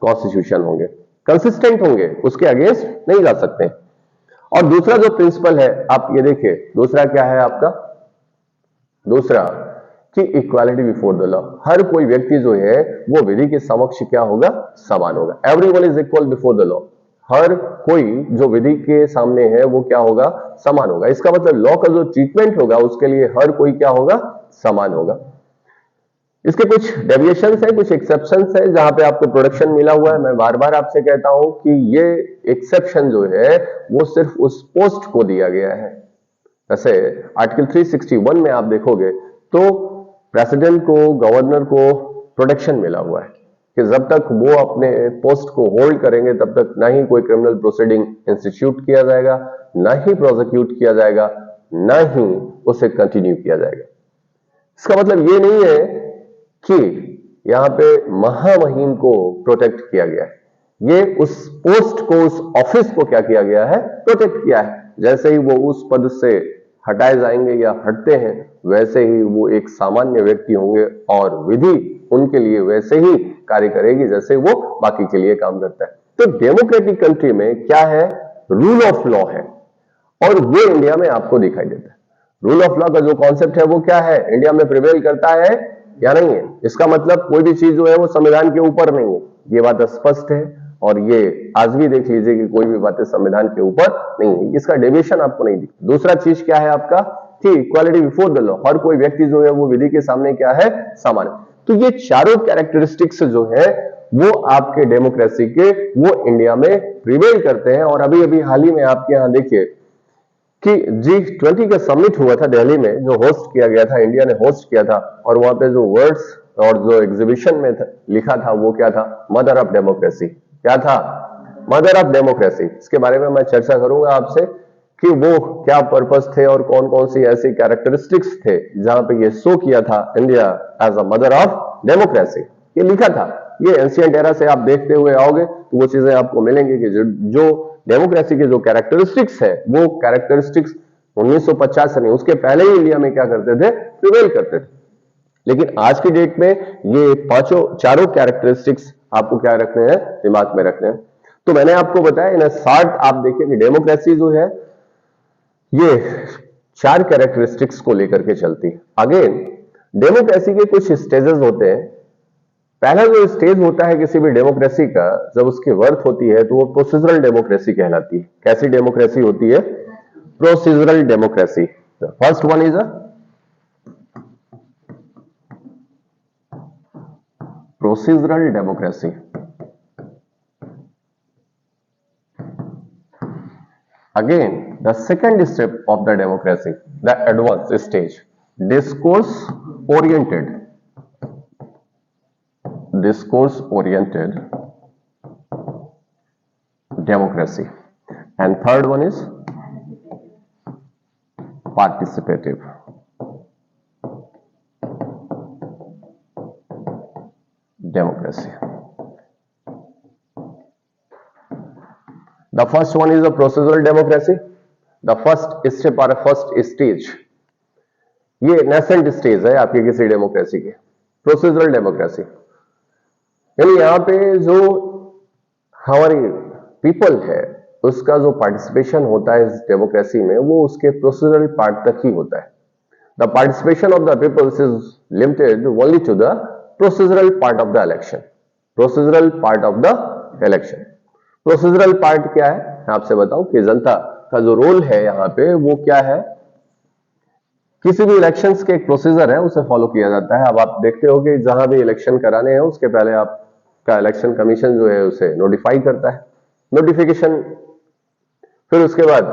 कॉन्स्टिट्यूशन होंगे, कंसिस्टेंट होंगे, उसके अगेंस्ट नहीं जा सकते। और दूसरा जो प्रिंसिपल है आप ये देखिए, दूसरा क्या है आपका, दूसरा कि इक्वालिटी बिफोर द लॉ। हर कोई व्यक्ति जो है वो विधि के समक्ष क्या होगा, समान होगा। Everyone is equal before the law. हर कोई जो विधि के सामने है वो क्या होगा, समान होगा। इसका मतलब लॉ का जो ट्रीटमेंट होगा उसके लिए हर कोई क्या होगा, समान होगा। इसके कुछ डेविएशंस है, कुछ एक्सेप्शंस है जहां पे आपको प्रोटेक्शन मिला हुआ है। मैं बार बार आपसे कहता हूं कि ये एक्सेप्शन जो है वो सिर्फ उस पोस्ट को दिया गया है। जैसे आर्टिकल 361 में आप देखोगे तो प्रेसिडेंट को, गवर्नर को प्रोटेक्शन मिला हुआ है कि जब तक वो अपने पोस्ट को होल्ड करेंगे तब तक ना ही कोई क्रिमिनल प्रोसीडिंग इंस्टीट्यूट किया जाएगा, ना ही प्रोसिक्यूट किया जाएगा, ना ही उसे कंटिन्यू किया जाएगा। इसका मतलब ये नहीं है कि यहां पे महामहिम को प्रोटेक्ट किया गया है, ये उस पोस्ट को, उस ऑफिस को क्या किया गया है, प्रोटेक्ट किया है। जैसे ही वो उस पद से हटाए जाएंगे या हटते हैं वैसे ही वो एक सामान्य व्यक्ति होंगे और विधि उनके लिए वैसे ही कार्य करेगी जैसे वो बाकी के लिए काम करता है। तो डेमोक्रेटिक कंट्री में क्या है, रूल ऑफ लॉ है और वो इंडिया में आपको दिखाई देता है। रूल ऑफ लॉ का जो कॉन्सेप्ट है वो क्या है, इंडिया में प्रिवेल करता है या नहीं है। इसका मतलब कोई भी चीज जो है वो संविधान के ऊपर नहीं है, ये बात स्पष्ट है। और ये आज भी देख लीजिए कि कोई भी बातें संविधान के ऊपर नहीं है, इसका डेविएशन आपको नहीं दिखता। दूसरा चीज क्या है आपका कि इक्वालिटी बिफोर द लॉ, हर कोई व्यक्ति जो है वो विधि के सामने क्या है, समान। तो ये चारों कैरेक्टरिस्टिक्स जो है वो आपके डेमोक्रेसी के वो इंडिया में प्रिवेल करते हैं। और अभी अभी हाल ही में आपके यहां देखिए कि G20 का समिट हुआ था दिल्ली में, जो होस्ट किया गया था, इंडिया ने होस्ट किया था। और वहां पे जो वर्ड्स और जो एग्जीबिशन में लिखा था वो क्या था, मदर ऑफ डेमोक्रेसी। क्या था, मदर ऑफ डेमोक्रेसी। इसके बारे में मैं चर्चा करूंगा आपसे कि वो क्या पर्पस थे और कौन कौन सी ऐसी कैरेक्टरिस्टिक्स थे जहां पे ये शो किया था India as a mother of democracy, ये लिखा था। ये एंशिएंट एरा से आप देखते हुए आओगे तो वो चीजें आपको मिलेंगी कि जो डेमोक्रेसी के जो कैरेक्टरिस्टिक्स है वो कैरेक्टरिस्टिक्स 1950 से नहीं, उसके पहले ही इंडिया में क्या करते थे, प्रिवेल करते थे। लेकिन आज की डेट में ये चारों कैरेक्टरिस्टिक्स आपको क्या रखने हैं, दिमाग में रखने हैं। तो मैंने आपको बताया इन शॉर्ट, आप देखिए कि डेमोक्रेसी जो है ये 4 कैरेक्टरिस्टिक्स को लेकर के चलती है। अगेन डेमोक्रेसी के कुछ स्टेजेस होते हैं। पहला जो स्टेज होता है किसी भी डेमोक्रेसी का, जब उसकी वर्थ होती है तो वो प्रोसीजरल डेमोक्रेसी कहलाती है। कैसी डेमोक्रेसी होती है, procedural democracy. The first one is a procedural democracy. Again, the second step of the democracy, the advanced stage, discourse oriented democracy. And third one is participative democracy. The first one is a procedural democracy. The first step or first stage, ये nascent stage है आपके किसी democracy के, procedural democracy. यानी यहाँ पे जो हमारी पीपल है उसका जो पार्टिसिपेशन होता है इस डेमोक्रेसी में वो उसके प्रोसीजरल पार्ट तक ही होता है। The participation of the peoples is limited only to the procedural part of the election. Procedural part of the election, procedural part क्या है मैं आपसे बताऊं कि जनता का जो रोल है यहाँ पे वो क्या है। किसी भी इलेक्शंस के एक प्रोसीजर है उसे फॉलो किया जाता है। अब आप देखते हो कि जहां भी इलेक्शन कराने हैं उसके पहले आपका इलेक्शन कमीशन जो है उसे नोटिफाई करता है, नोटिफिकेशन, फिर उसके बाद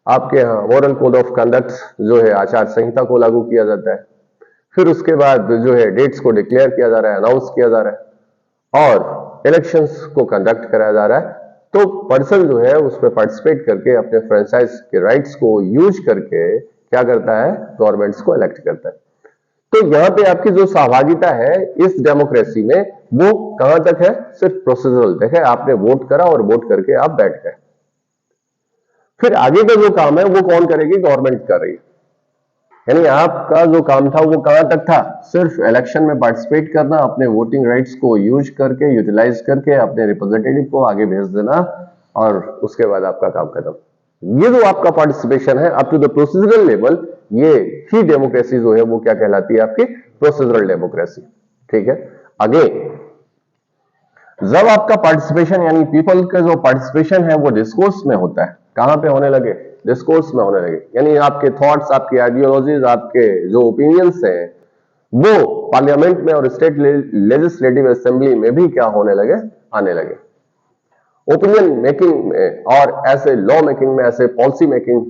आपके यहाँ मॉरल कोड ऑफ कंडक्ट जो है आचार संहिता को लागू किया जाता है, फिर उसके बाद जो है डेट्स को डिक्लेयर किया जा रहा है, अनाउंस किया जा रहा है और इलेक्शंस को कंडक्ट कराया जा रहा है। तो पर्सन जो है उस पर पार्टिसिपेट करके अपने फ्रेंचाइज के राइट्स को यूज करके क्या करता है, गवर्नमेंट्स को इलेक्ट करता है। तो यहां पे आपकी जो सहभागिता है इस डेमोक्रेसी में वो कहां तक है, सिर्फ प्रोसीजरल तक है। आपने वोट करा और वोट करके आप बैठ गए, फिर आगे का जो काम है वो कौन करेगी, गवर्नमेंट कर रही है। यानी आपका जो काम था वो कहां तक था, सिर्फ इलेक्शन में पार्टिसिपेट करना, अपने वोटिंग राइट्स को यूज करके, यूटिलाइज करके अपने रिप्रेजेंटेटिव को आगे भेज देना और उसके बाद आपका काम खत्म। ये जो आपका पार्टिसिपेशन है up to the procedural level, ये ही डेमोक्रेसी जो है वो क्या कहलाती है, आपकी प्रोसीजरल डेमोक्रेसी। ठीक है। आगे जब आपका पार्टिसिपेशन यानी पीपल का जो पार्टिसिपेशन है वो डिस्कोर्स में होता है, कहां पे होने लगे, डिस्कोर्स में होने लगे। यानी आपके थॉट्स, आपकी आइडियोलॉजीज, आपके जो ओपिनियंस हैं वो पार्लियामेंट में और स्टेट लेजिस्लेटिव असेंबली में भी क्या होने लगे, आने लगे। ओपिनियन मेकिंग में और ऐसे लॉ मेकिंग में, ऐसे पॉलिसी मेकिंग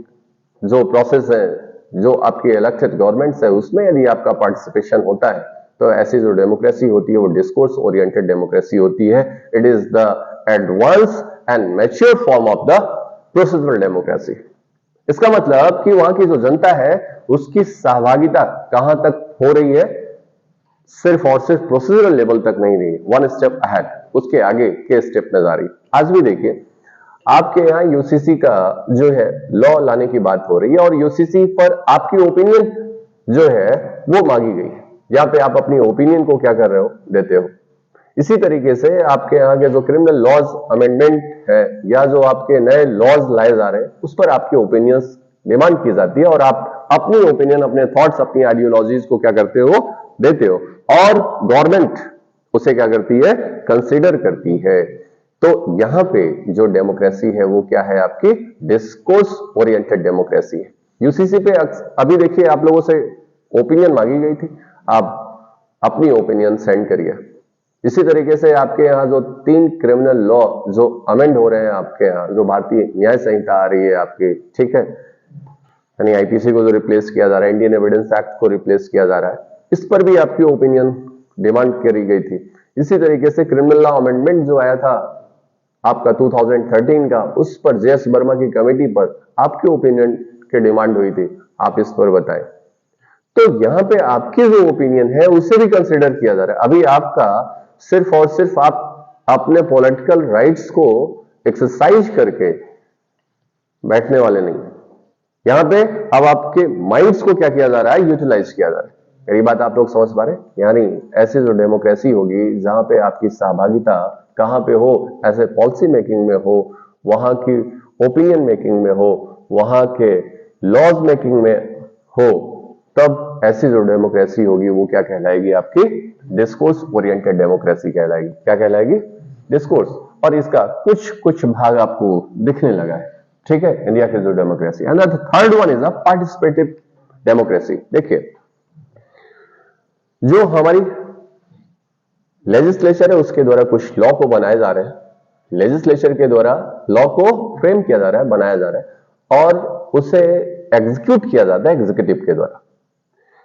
जो प्रोसेस है, जो आपकी इलेक्टेड गवर्नमेंट्स है उसमें यदि आपका पार्टिसिपेशन होता है तो ऐसी जो डेमोक्रेसी होती है वो डिस्कोर्स ओरिएंटेड डेमोक्रेसी होती है। It is the advance and mature form of the procedural democracy. इसका मतलब कि वहां की जो जनता है उसकी सहभागिता कहां तक हो रही है, सिर्फ और सिर्फ प्रोसीजरल लेवल तक नहीं रही, वन स्टेप अहेड, उसके आगे के स्टेप में जा रही। आज भी देखिए आपके यहाँ यूसीसी का जो है लॉ लाने की बात हो रही है और यूसीसी पर आपकी ओपिनियन जो है वो मांगी गई है। यहाँ पे आप अपनी ओपिनियन को क्या कर रहे हो, देते हो। इसी तरीके से आपके यहाँ के जो क्रिमिनल लॉज अमेंडमेंट है या जो आपके नए लॉज लाए जा रहे हैं उस पर आपकी ओपिनियंस डिमांड की जाती है और आप अपनी ओपिनियन, अपने थॉट्स, अपनी आइडियोलॉजीज को क्या करते हो, देते हो और गवर्नमेंट उसे क्या करती है, कंसीडर करती है। तो यहां पे जो डेमोक्रेसी है वो क्या है, आपकी डिस्कोर्स ओरिएंटेड डेमोक्रेसी है। यूसीसी पे अभी देखिए आप लोगों से ओपिनियन मांगी गई थी, आप अपनी ओपिनियन सेंड करिए। इसी तरीके से आपके यहाँ जो 3 क्रिमिनल लॉ जो अमेंड हो रहे हैं आपके यहाँ, जो भारतीय न्याय संहिता आ रही है आपकी, ठीक है, यानी आईपीसी को जो रिप्लेस किया जा रहा है, इंडियन एविडेंस एक्ट को रिप्लेस किया जा रहा है, इस पर भी आपकी ओपिनियन डिमांड करी गई थी। इसी तरीके से क्रिमिनल लॉ अमेंडमेंट जो आया था आपका 2013 का, उस पर जेएस वर्मा की कमेटी पर आपके ओपिनियन की डिमांड हुई थी, आप इस पर बताएं। तो यहां पे आपकी जो ओपिनियन है उसे भी कंसीडर किया जा रहा है। अभी आपका सिर्फ और सिर्फ आप अपने पॉलिटिकल राइट्स को एक्सरसाइज करके बैठने वाले नहीं, यहां पे अब आपके माइंड्स को क्या किया जा रहा है, यूटिलाइज किया जा रहा है। मेरी बात आप लोग समझ पा रहे हैं? यानी ऐसी जो डेमोक्रेसी होगी जहां पे आपकी सहभागिता कहां पे हो, ऐसे पॉलिसी मेकिंग में हो, वहां की ओपिनियन मेकिंग में हो, वहां के लॉज मेकिंग में हो, तब ऐसी जो डेमोक्रेसी होगी वो क्या कहलाएगी, आपकी डिस्कोर्स ओरिएंटेड डेमोक्रेसी कहलाएगी। क्या कहलाएगी, डिस्कोर्स। और इसका कुछ कुछ भाग आपको दिखने लगा है, ठीक है, इंडिया की जो democracy. And the third one is a participative democracy. देखिए, जो हमारी लेजिस्लेचर है उसके द्वारा कुछ लॉ को बनाए जा रहे हैं, लेजिस्लेचर के द्वारा लॉ को फ्रेम किया जा रहा है, बनाया जा रहा है और उसे एग्जीक्यूट किया जाता है एग्जीक्यूटिव के द्वारा।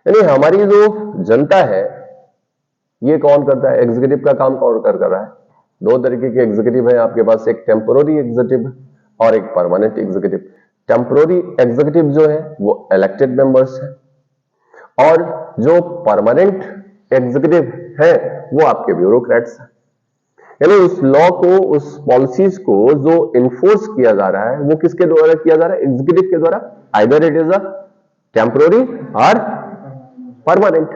यानी हमारी जो जनता है ये कौन करता है, एग्जीक्यूटिव का काम कौन कर रहा है। दो तरीके के एग्जीक्यूटिव है आपके पास, एक टेम्पोररी एग्जीक्यूटिव और एक परमानेंट एग्जीक्यूटिव। टेम्पोररी एग्जीक्यूटिव जो है वो इलेक्टेड मेंबर्स है और जो परमानेंट एग्जीक्यूटिव है वो आपके ब्यूरोक्रेट्स हैं। यानी उस लॉ को, उस पॉलिसीज को जो इन्फोर्स किया जा रहा है वो किसके द्वारा किया जा रहा है, एग्जीक्यूटिव के द्वारा। Either it is a temporary और परमानेंट।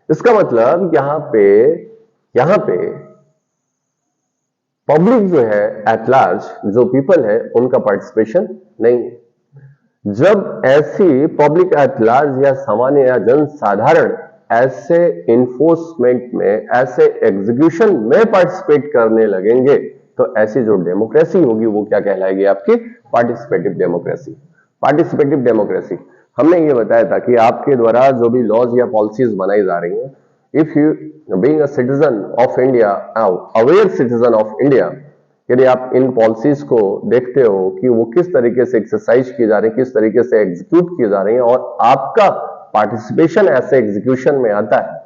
इसका मतलब यहां पे पब्लिक जो है एट लार्ज, जो पीपल है उनका पार्टिसिपेशन नहीं है। जब ऐसी पब्लिक एट लार्ज या सामान्य या जन साधारण ऐसे इन्फोर्समेंट में, ऐसे एग्जीक्यूशन में पार्टिसिपेट करने लगेंगे तो ऐसी जो डेमोक्रेसी होगी वो क्या कहलाएगी, आपकी पार्टिसिपेटिव डेमोक्रेसी। पार्टिसिपेटिव डेमोक्रेसी हमने ये बताया था कि आपके द्वारा जो भी लॉज या पॉलिसीज बनाई जा रही हैं, if you being a citizen of India, aware citizen of India, यदि आप इन पॉलिसीज को देखते हो कि वो किस तरीके से एक्सरसाइज की जा रही है, किस तरीके से एग्जीक्यूट की जा रही है और आपका पार्टिसिपेशन ऐसे एग्जीक्यूशन में आता है,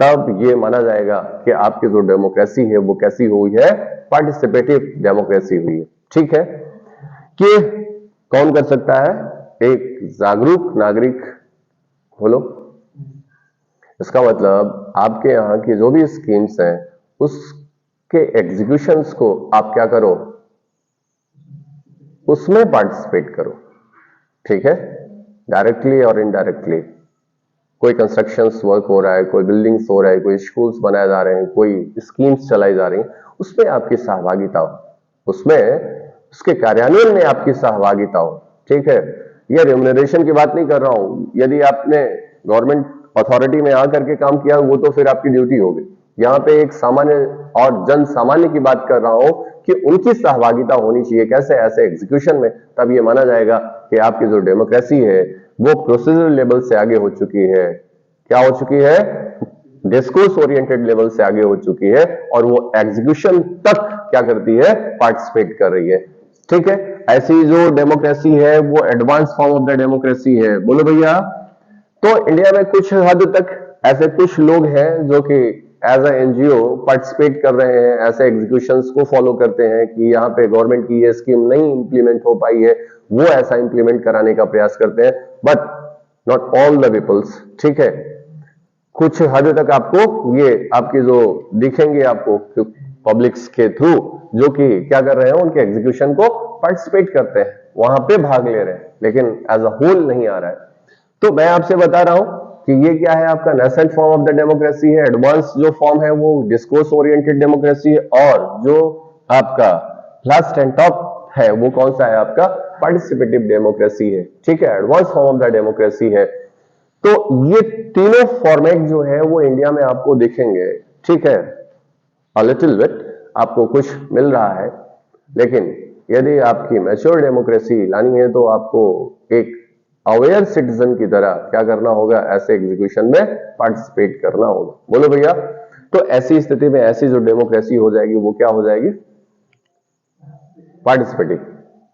तब ये माना जाएगा कि आपकी जो डेमोक्रेसी है वो कैसी हुई है, पार्टिसिपेटिव डेमोक्रेसी हुई है। ठीक है, कि कौन कर सकता है, एक जागरूक नागरिक। बोलो, इसका मतलब आपके यहां की जो भी स्कीम्स हैं उसके एग्जीक्यूशंस को आप क्या करो, उसमें पार्टिसिपेट करो। ठीक है, डायरेक्टली और इनडायरेक्टली। कोई कंस्ट्रक्शंस वर्क हो रहा है, कोई बिल्डिंग्स हो रहा है, कोई स्कूल्स बनाए जा रहे हैं, कोई स्कीम्स चलाई जा रही हैं, उसमें आपकी सहभागिता हो, उसमें उसके कार्यान्वयन में आपकी सहभागिता हो। ठीक है, यह रेम्युनरेशन की बात नहीं कर रहा हूं। यदि आपने गवर्नमेंट अथॉरिटी में आकर के काम किया वो तो फिर आपकी ड्यूटी होगी। यहां पे एक सामान्य और जन सामान्य की बात कर रहा हूं कि उनकी सहभागिता होनी चाहिए। कैसे, ऐसे एग्जीक्यूशन में। तब ये माना जाएगा कि आपकी जो डेमोक्रेसी है वो प्रोसीजर लेवल से आगे हो चुकी है। क्या हो चुकी है, डिस्कोर्स ओरिएंटेड लेवल से आगे हो चुकी है और वो एग्जीक्यूशन तक क्या करती है, पार्टिसिपेट कर रही है। ठीक है, ऐसी जो डेमोक्रेसी है वो advance form of the democracy है। बोलो भैया। तो इंडिया में कुछ हद तक ऐसे कुछ लोग हैं जो कि एज ए एनजीओ पार्टिसिपेट कर रहे हैं, ऐसे एग्जीक्यूशंस को फॉलो करते हैं कि यहाँ पे गवर्नमेंट की ये स्कीम नहीं इंप्लीमेंट हो पाई है, वो ऐसा इंप्लीमेंट कराने का प्रयास करते हैं, but not all the peoples. ठीक है, कुछ हद तक आपको ये आपकी जो दिखेंगे आपको पब्लिक्स के थ्रू जो कि क्या कर रहे हैं, उनके एग्जीक्यूशन को पार्टिसिपेट करते हैं, वहां पे भाग ले रहे हैं, लेकिन एज अ होल नहीं आ रहा है। तो मैं आपसे बता रहा हूं कि ये क्या है, आपका nascent form of the democracy है। एडवांस जो फॉर्म है वो डिस्कोर्स ओरिएंटेड डेमोक्रेसी है और जो आपका लास्ट एंड टॉप है वो कौन सा है, आपका पार्टिसिपेटिव डेमोक्रेसी है। ठीक है, advance form of the democracy है। तो ये तीनों फॉर्मेट जो है वो इंडिया में आपको दिखेंगे। ठीक है, अ लिटिल बिट आपको कुछ मिल रहा है, लेकिन यदि आपकी मैच्योर डेमोक्रेसी लानी है तो आपको एक अवेयर सिटीजन की तरह क्या करना होगा, ऐसे एग्जीक्यूशन में पार्टिसिपेट करना होगा। बोलो भैया। तो ऐसी स्थिति में ऐसी जो डेमोक्रेसी हो जाएगी वो क्या हो जाएगी, पार्टिसिपेटिव।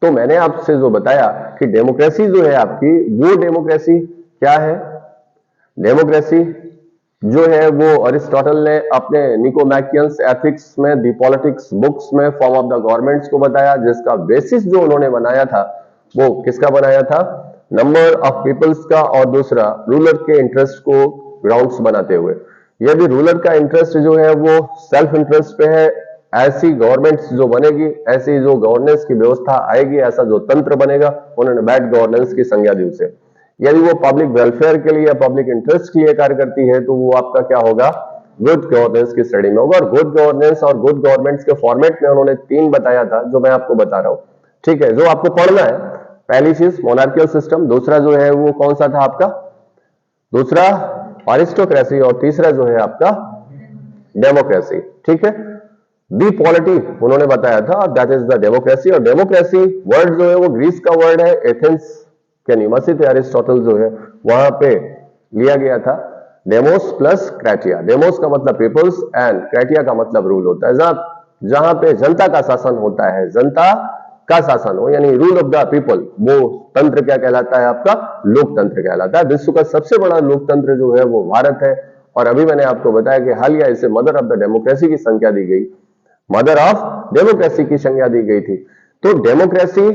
तो मैंने आपसे जो बताया कि डेमोक्रेसी जो है आपकी, वो डेमोक्रेसी क्या है, डेमोक्रेसी जो है वो अरिस्टोटल ने अपने निकोमैकियंस एथिक्स में, दी पॉलिटिक्स बुक्स में फॉर्म ऑफ द गवर्नमेंट्स को बताया, जिसका बेसिस जो उन्होंने बनाया था वो किसका बनाया था, नंबर ऑफ पीपल्स का, और दूसरा रूलर के इंटरेस्ट को ग्राउंड्स बनाते हुए। यदि रूलर का इंटरेस्ट जो है वो सेल्फ इंटरेस्ट पे है, ऐसी गवर्नमेंट्स जो बनेगी, ऐसी जो गवर्नेंस की व्यवस्था आएगी, ऐसा जो तंत्र बनेगा, उन्होंने बैड गवर्नेंस की संज्ञा दी उसे। यदि वो पब्लिक वेलफेयर के लिए या पब्लिक इंटरेस्ट के लिए कार्य करती है तो वो आपका क्या होगा, गुड गवर्नेंस की श्रेणी में होगा। और गुड गवर्नेंस और गुड गवर्नमेंट्स के फॉर्मेट में उन्होंने 3 बताया था जो मैं आपको बता रहा हूं। ठीक है, जो आपको पढ़ना है, पहली चीज मोनार्कियल सिस्टम, दूसरा जो है वो कौन सा था आपका, दूसरा अरिस्टोक्रेसी, और तीसरा जो है आपका डेमोक्रेसी। ठीक है, दी पॉलिटी उन्होंने बताया था, दैट इज द डेमोक्रेसी। और डेमोक्रेसी वर्ड जो है वो ग्रीस का वर्ड है, एथेंस के निवासी थे अरिस्टोटल जो है, वहां पे लिया गया था। डेमोस प्लस क्राइटिया, डेमोस का मतलब पीपल्स एंड क्राइटिया का मतलब रूल होता है। जहां पे जनता का शासन होता है, जनता का शासन हो यानी रूल ऑफ द पीपल, वो तंत्र क्या कहलाता है? आपका लोकतंत्र कहलाता है। विश्व का सबसे बड़ा लोकतंत्र जो है वो भारत है। और अभी मैंने आपको बताया कि हालिया इसे मदर ऑफ द डेमोक्रेसी की संज्ञा दी गई, मदर ऑफ डेमोक्रेसी की संज्ञा दी गई थी। तो डेमोक्रेसी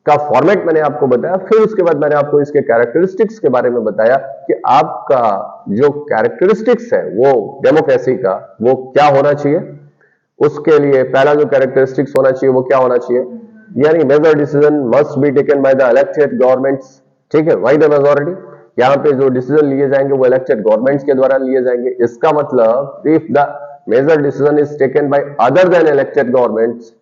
का फॉर्मेट मैंने आपको बताया, फिर उसके बाद मैंने आपको इसके कैरेक्टरिस्टिक्स के बारे में बताया कि आपका जो कैरेक्टरिस्टिक्स है वो डेमोक्रेसी का, वो क्या होना चाहिए। उसके लिए पहला जो कैरेक्टरिस्टिक्स होना चाहिए वो क्या होना चाहिए, यानी major decision must be taken by the elected governments. ठीक है, बाय द मेजोरिटी। यहाँ पे जो डिसीजन लिए जाएंगे वो इलेक्टेड गवर्नमेंट्स के द्वारा लिए जाएंगे। इसका मतलब if the major decision is taken by other than elected governments,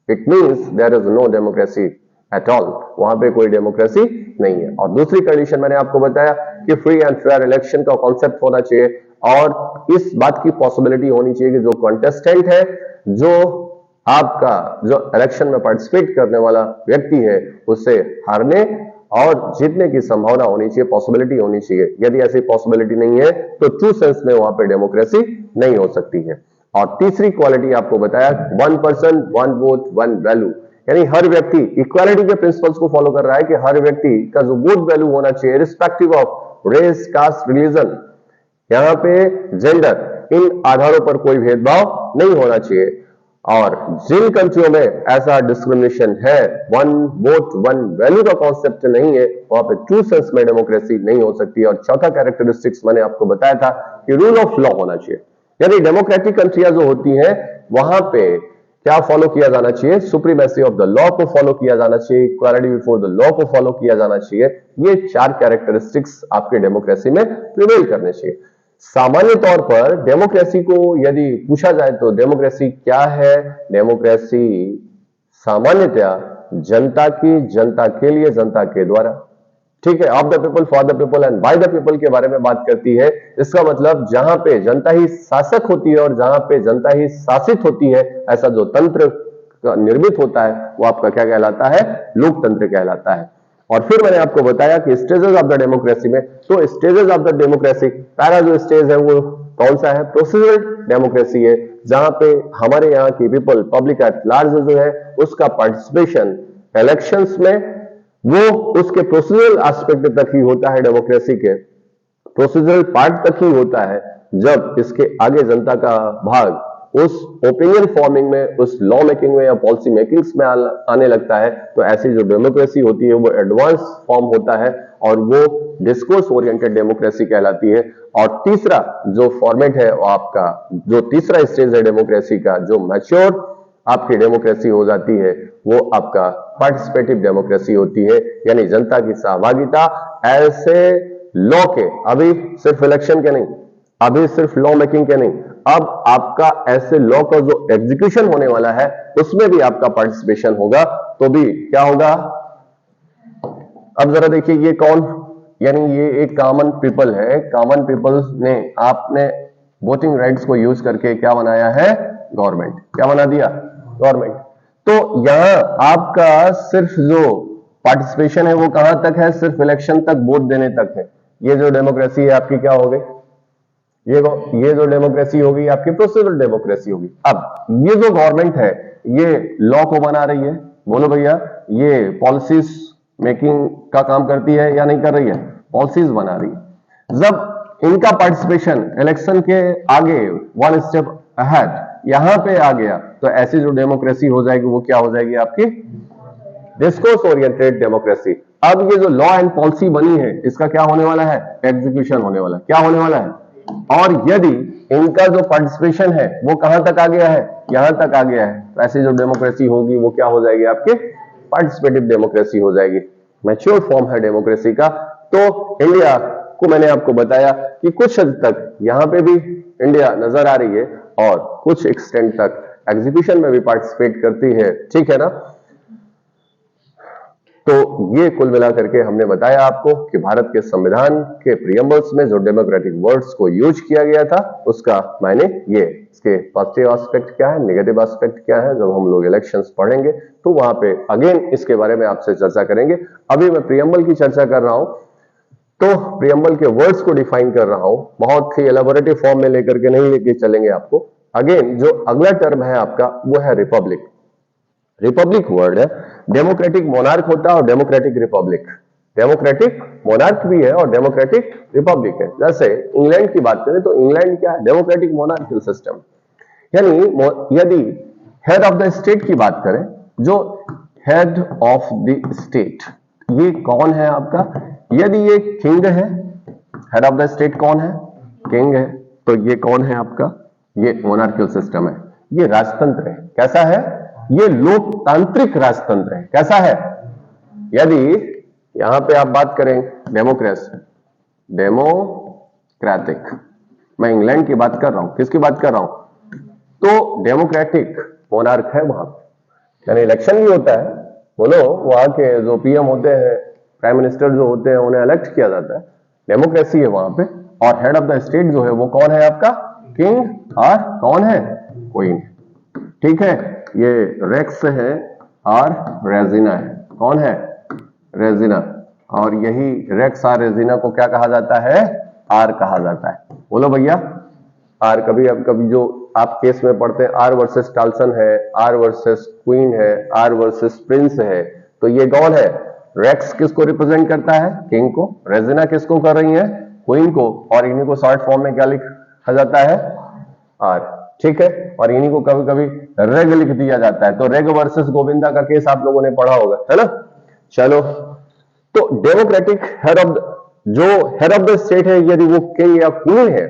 it means there is no democracy at all, वहां पे कोई डेमोक्रेसी नहीं है। और दूसरी कंडीशन मैंने आपको बताया कि फ्री एंड फेयर इलेक्शन का कॉन्सेप्ट होना चाहिए, और इस बात की पॉसिबिलिटी होनी चाहिए कि जो कॉन्टेस्टेंट है, जो आपका जो इलेक्शन में पार्टिसिपेट करने वाला व्यक्ति है, उससे हारने और जीतने की संभावना होनी चाहिए, पॉसिबिलिटी होनी चाहिए। यदि ऐसी पॉसिबिलिटी नहीं है तो ट्रू सेंस में वहां पे डेमोक्रेसी नहीं हो सकती है। और तीसरी क्वालिटी आपको बताया, 1 पर्सन 1 वोट 1 वैल्यू, यानी हर व्यक्ति इक्वालिटी के प्रिंसिपल्स को फॉलो कर रहा है कि हर व्यक्ति का जो वोट वैल्यू होना चाहिए respective of race, caste, religion, यहां पे जेंडर, इन आधारों पर कोई भेदभाव नहीं होना चाहिए। और जिन कंट्रियों में ऐसा डिस्क्रिमिनेशन है, 1 वोट 1 वैल्यू का कॉन्सेप्ट नहीं है, वहां पे ट्रू सेंस में डेमोक्रेसी नहीं हो सकती। और चौथा कैरेक्टरिस्टिक्स मैंने आपको बताया था कि रूल ऑफ लॉ होना चाहिए, यानी डेमोक्रेटिक कंट्रियां जो होती हैं वहां पे क्या फॉलो किया जाना चाहिए, सुप्रीमेसी ऑफ द लॉ को फॉलो किया जाना चाहिए, इक्वालिटी बिफोर द लॉ को फॉलो किया जाना चाहिए। ये 4 कैरेक्टरिस्टिक्स आपके डेमोक्रेसी में प्रिवेल करने चाहिए। सामान्य तौर पर डेमोक्रेसी को यदि पूछा जाए तो डेमोक्रेसी क्या है, डेमोक्रेसी सामान्यतया जनता की, जनता के लिए, जनता के द्वारा, ठीक है, of the people, for the people and by the people के बारे में बात करती है। इसका मतलब जहां पे जनता ही शासक होती है और जहां पे जनता ही शासित होती है, ऐसा जो तंत्र निर्मित होता है वो आपका क्या कहलाता है, लोकतंत्र कहलाता है। और फिर मैंने आपको बताया कि स्टेजेस ऑफ द डेमोक्रेसी में, तो स्टेजेस ऑफ द डेमोक्रेसी, पहला जो स्टेज है वो कौन सा है, प्रोसीजरल डेमोक्रेसी है, जहां पे हमारे यहाँ की पीपल, पब्लिक एट लार्ज जो है, उसका पार्टिसिपेशन इलेक्शंस में वो उसके प्रोसीजरल एस्पेक्ट तक ही होता है, डेमोक्रेसी के प्रोसीजरल पार्ट तक ही होता है। जब इसके आगे जनता का भाग उस ओपिनियन फॉर्मिंग में, उस लॉ मेकिंग में या पॉलिसी मेकिंग्स में आने लगता है, तो ऐसी जो डेमोक्रेसी होती है वो एडवांस फॉर्म होता है और वो डिस्कोर्स ओरिएंटेड डेमोक्रेसी कहलाती है। और तीसरा जो फॉर्मेट है वो आपका, जो तीसरा स्टेज है डेमोक्रेसी का, जो मैच्योर आपकी डेमोक्रेसी हो जाती है, वो आपका पार्टिसिपेटिव डेमोक्रेसी होती है, यानी जनता की सहभागिता ऐसे लॉ के, अभी सिर्फ इलेक्शन के नहीं, अभी सिर्फ लॉ मेकिंग के नहीं, अब आपका ऐसे लॉ का जो एग्जीक्यूशन होने वाला है उसमें भी आपका पार्टिसिपेशन होगा, तो भी क्या होगा। अब जरा देखिए ये कौन, यानी ये एक कॉमन पीपल है, कॉमन पीपल्स ने आपने वोटिंग राइट्स को यूज करके क्या बनाया है, गवर्नमेंट, क्या बना दिया, गवर्नमेंट। तो यहां आपका सिर्फ जो पार्टिसिपेशन है वो कहां तक है, सिर्फ इलेक्शन तक, वोट देने तक है। ये जो डेमोक्रेसी है आपकी क्या हो गई, ये जो डेमोक्रेसी होगी आपकी प्रोसीजरल डेमोक्रेसी होगी। अब ये जो गवर्नमेंट है ये लॉ को बना रही है, बोलो भैया, ये पॉलिसीज मेकिंग का काम करती है या नहीं कर रही है, पॉलिसीज बना रही है। जब इनका पार्टिसिपेशन इलेक्शन के आगे 1 स्टेप अहेड यहां पे आ गया, तो ऐसी जो डेमोक्रेसी हो जाएगी वो क्या हो जाएगी आपकी, डिस्कोर्स ओरिएंटेड डेमोक्रेसी। अब ये जो लॉ एंड पॉलिसी बनी है इसका क्या होने वाला है, एग्जीक्यूशन होने वाला है, क्या होने वाला है। और यदि इनका जो पार्टिसिपेशन है वो कहां तक आ गया है, यहां तक आ गया है, तो ऐसी जो डेमोक्रेसी होगी वो क्या हो जाएगी आपके, पार्टिसिपेटिव डेमोक्रेसी हो जाएगी, मैच्योर फॉर्म है डेमोक्रेसी का। तो इंडिया को मैंने आपको बताया कि कुछ हद तक यहां पे भी इंडिया नजर आ रही है और कुछ एक्सटेंट तक एग्जीक्यूशन में भी पार्टिसिपेट करती है, ठीक है ना। तो ये कुल मिलाकर के हमने बताया आपको कि भारत के संविधान के प्रियम्बल्स में जो डेमोक्रेटिक वर्ड्स को यूज किया गया था उसका मायने ये, इसके पॉजिटिव एस्पेक्ट क्या है, नेगेटिव एस्पेक्ट क्या है, जब हम लोग इलेक्शंस पढ़ेंगे तो वहां पे अगेन इसके बारे में आपसे चर्चा करेंगे। अभी मैं प्रियम्बल की चर्चा कर रहा हूं तो प्रियम्बल के वर्ड्स को डिफाइन कर रहा हूं, बहुत ही एलाबोरेटिव फॉर्म में लेकर के नहीं लेके चलेंगे आपको। अगेन जो अगला टर्म है आपका वो है रिपब्लिक। रिपब्लिक वर्ड है, डेमोक्रेटिक मोनार्क होता है और डेमोक्रेटिक रिपब्लिक। डेमोक्रेटिक मोनार्क भी है और डेमोक्रेटिक रिपब्लिक है। जैसे इंग्लैंड की बात करें तो इंग्लैंड क्या है, डेमोक्रेटिक मोनार्कियल सिस्टम। यानी यदि हेड ऑफ द स्टेट की बात करें, जो हेड ऑफ द स्टेट ये कौन है आपका, यदि ये किंग है, हेड ऑफ द स्टेट कौन है, किंग है, तो ये कौन है आपका, ये मोनार्कियल सिस्टम है, ये राजतंत्र है। कैसा है, ये लोकतांत्रिक राजतंत्र है। कैसा है, यदि यहां पे आप बात करें डेमोक्रेसी, डेमोक्रेटिक, मैं इंग्लैंड की बात कर रहा हूं, किसकी बात कर रहा हूं, तो डेमोक्रेटिक मोनार्क है वहां, यानी इलेक्शन भी होता है, बोलो वहां के जो पीएम होते हैं, प्राइम मिनिस्टर जो होते हैं, उन्हें इलेक्ट किया जाता है, डेमोक्रेसी है वहां पे। और हेड ऑफ द स्टेट जो है वो कौन है आपका, किंग, और कौन है, क्वीन। ठीक है, ये रेक्स है और रेजिना है, कौन है, रेजिना। और यही रेक्स और रेजिना को क्या कहा जाता है, आर कहा जाता है। बोलो भैया, आर कभी जो आप केस में पढ़ते हैं आर वर्सेस टाल्सन है, आर वर्सेस क्वीन है, आर वर्सेस प्रिंस है, तो ये कौन है, रेक्स किसको रिप्रेजेंट करता है, किंग को, रेजिना किसको कर रही है, क्वीन को, और इन्हीं को शॉर्ट फॉर्म में क्या लिखा जाता है, आर। ठीक है, और इन्हीं को कभी कभी रेग लिख दिया जाता है। तो रेग वर्सेस गोविंदा का केस आप लोगों ने पढ़ा होगा, है ना। चलो, तो डेमोक्रेटिक हेड ऑफ जो हेड ऑफ द स्टेट है, यदि वो किंग या क्वीन है,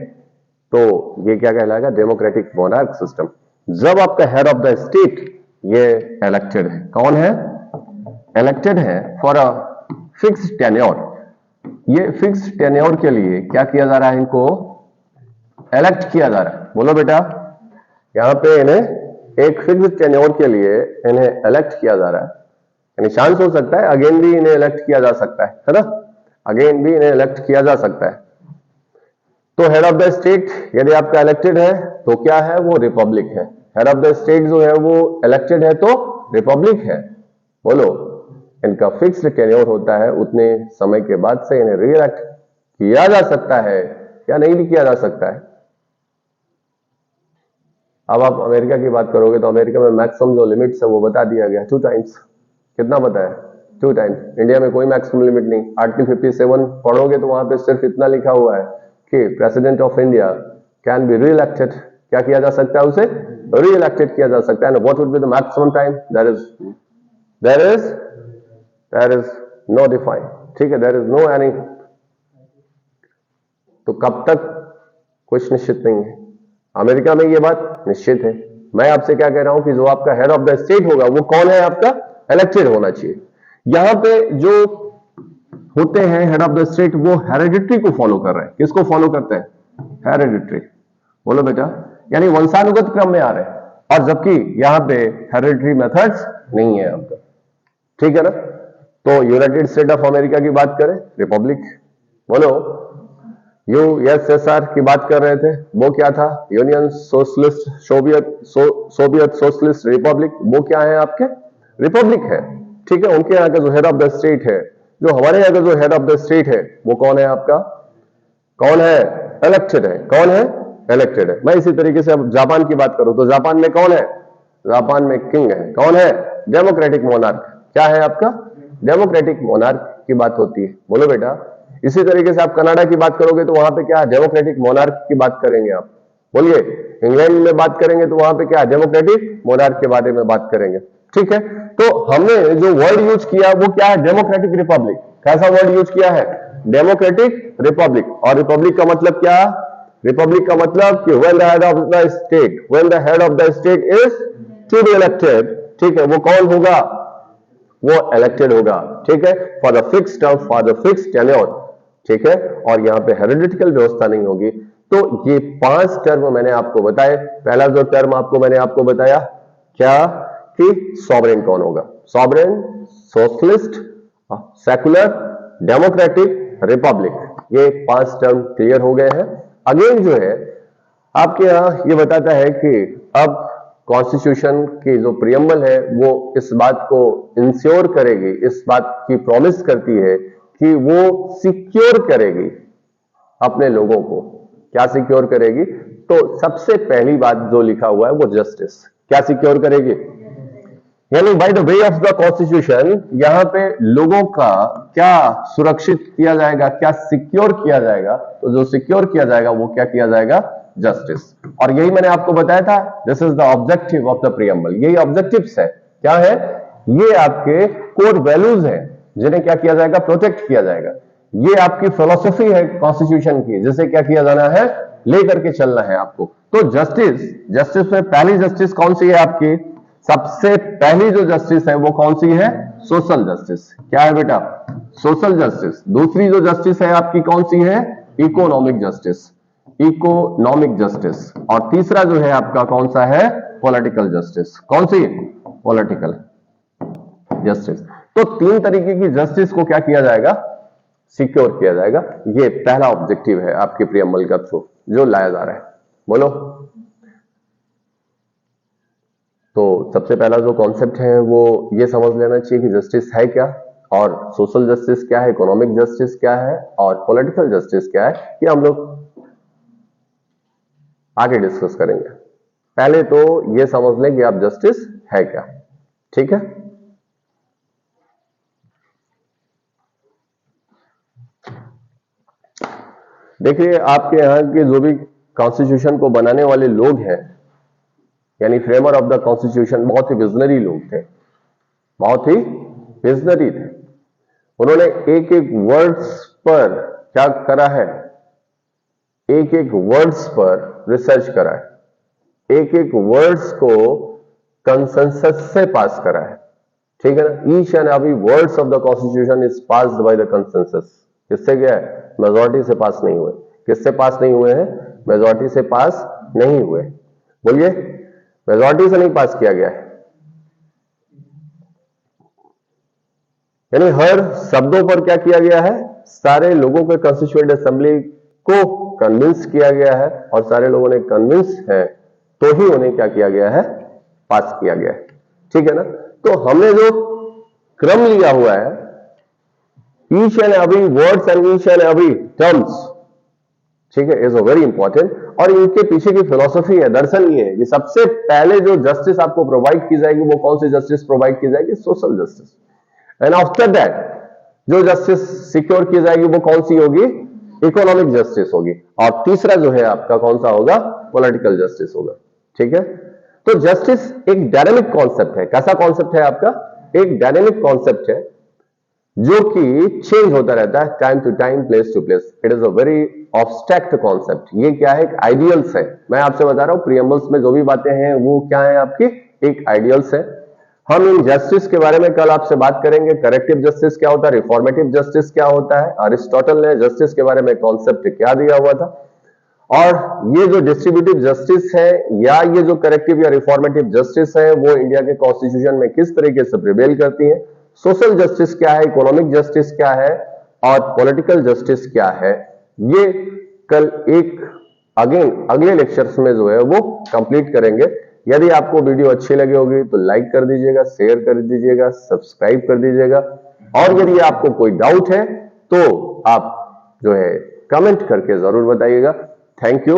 तो ये क्या कहलाएगा, डेमोक्रेटिक मोनार्क सिस्टम। जब आपका हेड ऑफ द स्टेट ये इलेक्टेड है, कौन है, इलेक्टेड है फॉर अ फिक्स्ड टेन्योर, ये फिक्स्ड टेन्योर के लिए क्या किया जा रहा है, इनको इलेक्ट किया जा रहा है। बोलो बेटा, यहां पे इन्हें एक फिक्स्ड टेन्योर के लिए इन्हें इलेक्ट किया जा रहा है, यानी चांस हो सकता है अगेन भी इन्हें इलेक्ट किया जा सकता है ना, अगेन भी इन्हें इलेक्ट किया जा सकता है। तो हेड ऑफ द स्टेट यदि आपका इलेक्टेड है तो क्या है, वो रिपब्लिक है। हेड ऑफ द स्टेट जो है वो इलेक्टेड है तो रिपब्लिक है। बोलो, इनका फिक्स्ड टेन्योर होता है, उतने समय के बाद से इन्हें रीइलेक्ट किया जा सकता है या नहीं भी किया जा सकता है। अब आप अमेरिका की बात करोगे तो अमेरिका में मैक्सिमम जो लिमिट्स है वो बता दिया गया 2 टाइम्स। कितना पता है, 2 टाइम्स। इंडिया में कोई मैक्सिमम लिमिट नहीं। आर्टिकल 57 पढ़ोगे तो वहां पे सिर्फ इतना लिखा हुआ है कि president of India can be re-elected, क्या किया जा सकता है, उसे रीइलेक्टेड किया जा सकता है। What would be the maximum time, there is no define. ठीक है, देयर इज नो एनी, तो कब तक कुछ निश्चित नहीं है। अमेरिका में ये बात निश्चित है। मैं आपसे क्या कह रहा हूं कि जो आपका हेड ऑफ द स्टेट होगा वो कौन है, आपका इलेक्टेड होना चाहिए। यहां पे जो होते हैं हेड ऑफ द स्टेट वो हेरेडिटरी को फॉलो कर रहे हैं। किसको फॉलो करते हैं, हेरेडिटरी। बोलो बेटा, यानी वंशानुगत क्रम में आ रहे हैं, और जबकि यहां पे हेरेडिटरी मेथड्स नहीं है आपका। ठीक है ना। तो यूनाइटेड स्टेट ऑफ अमेरिका की बात करें, रिपब्लिक। बोलो, यूएसएसआर की बात कर रहे थे, वो क्या था, union socialist Soviet socialist Republic, वो क्या है आपके, रिपब्लिक है। ठीक है, उनके यहाँ का जो हेड ऑफ द स्टेट है, जो हमारे यहाँ का जो हेड ऑफ द स्टेट है वो कौन है आपका, कौन है, इलेक्टेड है। कौन है, इलेक्टेड है। मैं इसी तरीके से अब जापान की बात करूं तो जापान में कौन है, जापान में किंग है। कौन है, डेमोक्रेटिक मोनार्क। क्या है आपका, डेमोक्रेटिक मोनार्क की बात होती है। बोलो बेटा, इसी तरीके से आप कनाडा की बात करोगे तो वहां पे क्या, डेमोक्रेटिक मोनार्क की बात करेंगे आप। बोलिए, इंग्लैंड में बात करेंगे तो वहां पे क्या, डेमोक्रेटिक मोनार्क के बारे में बात करेंगे। ठीक है, तो हमने जो वर्ड यूज किया वो क्या है, डेमोक्रेटिक रिपब्लिक। कैसा वर्ड यूज किया है, डेमोक्रेटिक रिपब्लिक। और रिपब्लिक का मतलब क्या, रिपब्लिक का मतलब कि when the head of the state, when the head of the state is to be elected, ठीक है, वो कौन होगा, वो इलेक्टेड होगा। ठीक है, for the fixed term, for the fixed tenure. ठीक है, और यहां पे हेरिडिटिकल व्यवस्था नहीं होगी। तो ये 5 टर्म मैंने आपको बताए। पहला जो टर्म आपको मैंने आपको बताया क्या, कि सॉवरेन कौन होगा, sovereign, socialist, secular, democratic, Republic, ये 5 टर्म क्लियर हो गए हैं। अगेन जो है आपके यहाँ ये बताता है कि अब कॉन्स्टिट्यूशन की जो प्रियम्बल है वो इस बात को इंश्योर करेगी, इस बात की प्रॉमिस करती है कि वो सिक्योर करेगी अपने लोगों को। क्या सिक्योर करेगी? तो सबसे पहली बात जो लिखा हुआ है वो जस्टिस। क्या सिक्योर करेगी? यानी by the way of the constitution यहां पे लोगों का क्या सुरक्षित किया जाएगा, क्या सिक्योर किया जाएगा? तो जो सिक्योर किया जाएगा वो क्या किया जाएगा? जस्टिस। और यही मैंने आपको बताया था, this is the objective of the preamble. यही ऑब्जेक्टिव्स है। क्या है? ये आपके कोर वैल्यूज हैं जिन्हें क्या किया जाएगा? प्रोटेक्ट किया जाएगा। ये आपकी फिलोसफी है कॉन्स्टिट्यूशन की, जिसे क्या किया जाना है? लेकर के चलना है आपको। तो जस्टिस, जस्टिस में पहली जस्टिस कौन सी है आपकी? सबसे पहली जो जस्टिस है वो कौन सी है? Social justice. क्या है बेटा? Social justice. दूसरी जो जस्टिस है आपकी कौन सी है? Economic justice, economic justice. और तीसरा जो है आपका कौन सा है? Political justice. कौन सी? Political justice. तो 3 तरीके की जस्टिस को क्या किया जाएगा? सिक्योर किया जाएगा। ये पहला ऑब्जेक्टिव है आपके प्रियम्बल का थ्रू जो लाया जा रहा है। बोलो। तो सबसे पहला जो कॉन्सेप्ट है वो ये समझ लेना चाहिए कि जस्टिस है क्या, और सोशल जस्टिस क्या है, इकोनॉमिक जस्टिस क्या है, और पॉलिटिकल जस्टिस क्या है, ये हम लोग आगे डिस्कस करेंगे। पहले तो ये समझ लें कि आप जस्टिस है क्या। ठीक है? देखिए, आपके यहाँ के जो भी कॉन्स्टिट्यूशन को बनाने वाले लोग हैं, यानी फ्रेमर ऑफ द कॉन्स्टिट्यूशन, बहुत ही विजनरी लोग थे, बहुत ही विजनरी थे। उन्होंने एक एक वर्ड्स पर क्या करा है? एक एक वर्ड्स पर रिसर्च करा है, एक एक वर्ड्स को कंसेंसस से पास करा है। ठीक है ना? Each and every words of the constitution is passed by the consensus. किससे गया है? मेजॉरिटी से पास नहीं हुए। किससे पास नहीं हुए हैं? मेजॉरिटी से पास नहीं हुए। बोलिए, मेजॉरिटी से नहीं पास किया गया है। यानी हर शब्दों पर क्या किया गया है? सारे लोगों के कंस्टिट्यूएंट असेंबली को कन्विंस किया गया है, और सारे लोगों ने कन्विंस है तो ही उन्हें क्या किया गया है? पास किया गया है। ठीक है ना? तो हमने जो क्रम लिया हुआ है, each and every words and each and every terms, ठीक है, इज वेरी इंपॉर्टेंट। और इनके पीछे की फिलोसफी है, दर्शन ये है कि सबसे पहले जो जस्टिस आपको प्रोवाइड की जाएगी वो कौन सी जस्टिस प्रोवाइड की जाएगी? Social justice. And after that जो जस्टिस सिक्योर की जाएगी वो कौन सी होगी? इकोनॉमिक जस्टिस होगी। और तीसरा जो है आपका कौन सा होगा? पॉलिटिकल जस्टिस होगा। ठीक है? तो जस्टिस एक डायनेमिक कॉन्सेप्ट है। कैसा कॉन्सेप्ट है आपका? एक डायनेमिक कॉन्सेप्ट है जो कि चेंज होता रहता है time to time, place to place. It is a very abstract concept. ये क्या है? एक आइडियल्स है। मैं आपसे बता रहा हूं प्रियम्बल्स में जो भी बातें हैं वो क्या है आपकी? एक आइडियल्स है। हम इन जस्टिस के बारे में कल आपसे बात करेंगे। करेक्टिव जस्टिस क्या होता है, रिफॉर्मेटिव जस्टिस क्या होता है, अरिस्टोटल ने जस्टिस के बारे में कॉन्सेप्ट क्या दिया हुआ था, और ये जो डिस्ट्रीब्यूटिव जस्टिस है या ये जो करेक्टिव या रिफॉर्मेटिव जस्टिस है वो इंडिया के कॉन्स्टिट्यूशन में किस तरीके से प्रिवेल करती है, सोशल जस्टिस क्या है, इकोनॉमिक जस्टिस क्या है, और पॉलिटिकल जस्टिस क्या है, ये कल एक अगेन अगले लेक्चर्स में जो है वो कंप्लीट करेंगे। यदि आपको वीडियो अच्छी लगी होगी तो लाइक कर दीजिएगा, शेयर कर दीजिएगा, सब्सक्राइब कर दीजिएगा, और यदि आपको कोई डाउट है तो आप जो है कमेंट करके जरूर बताइएगा। Thank you.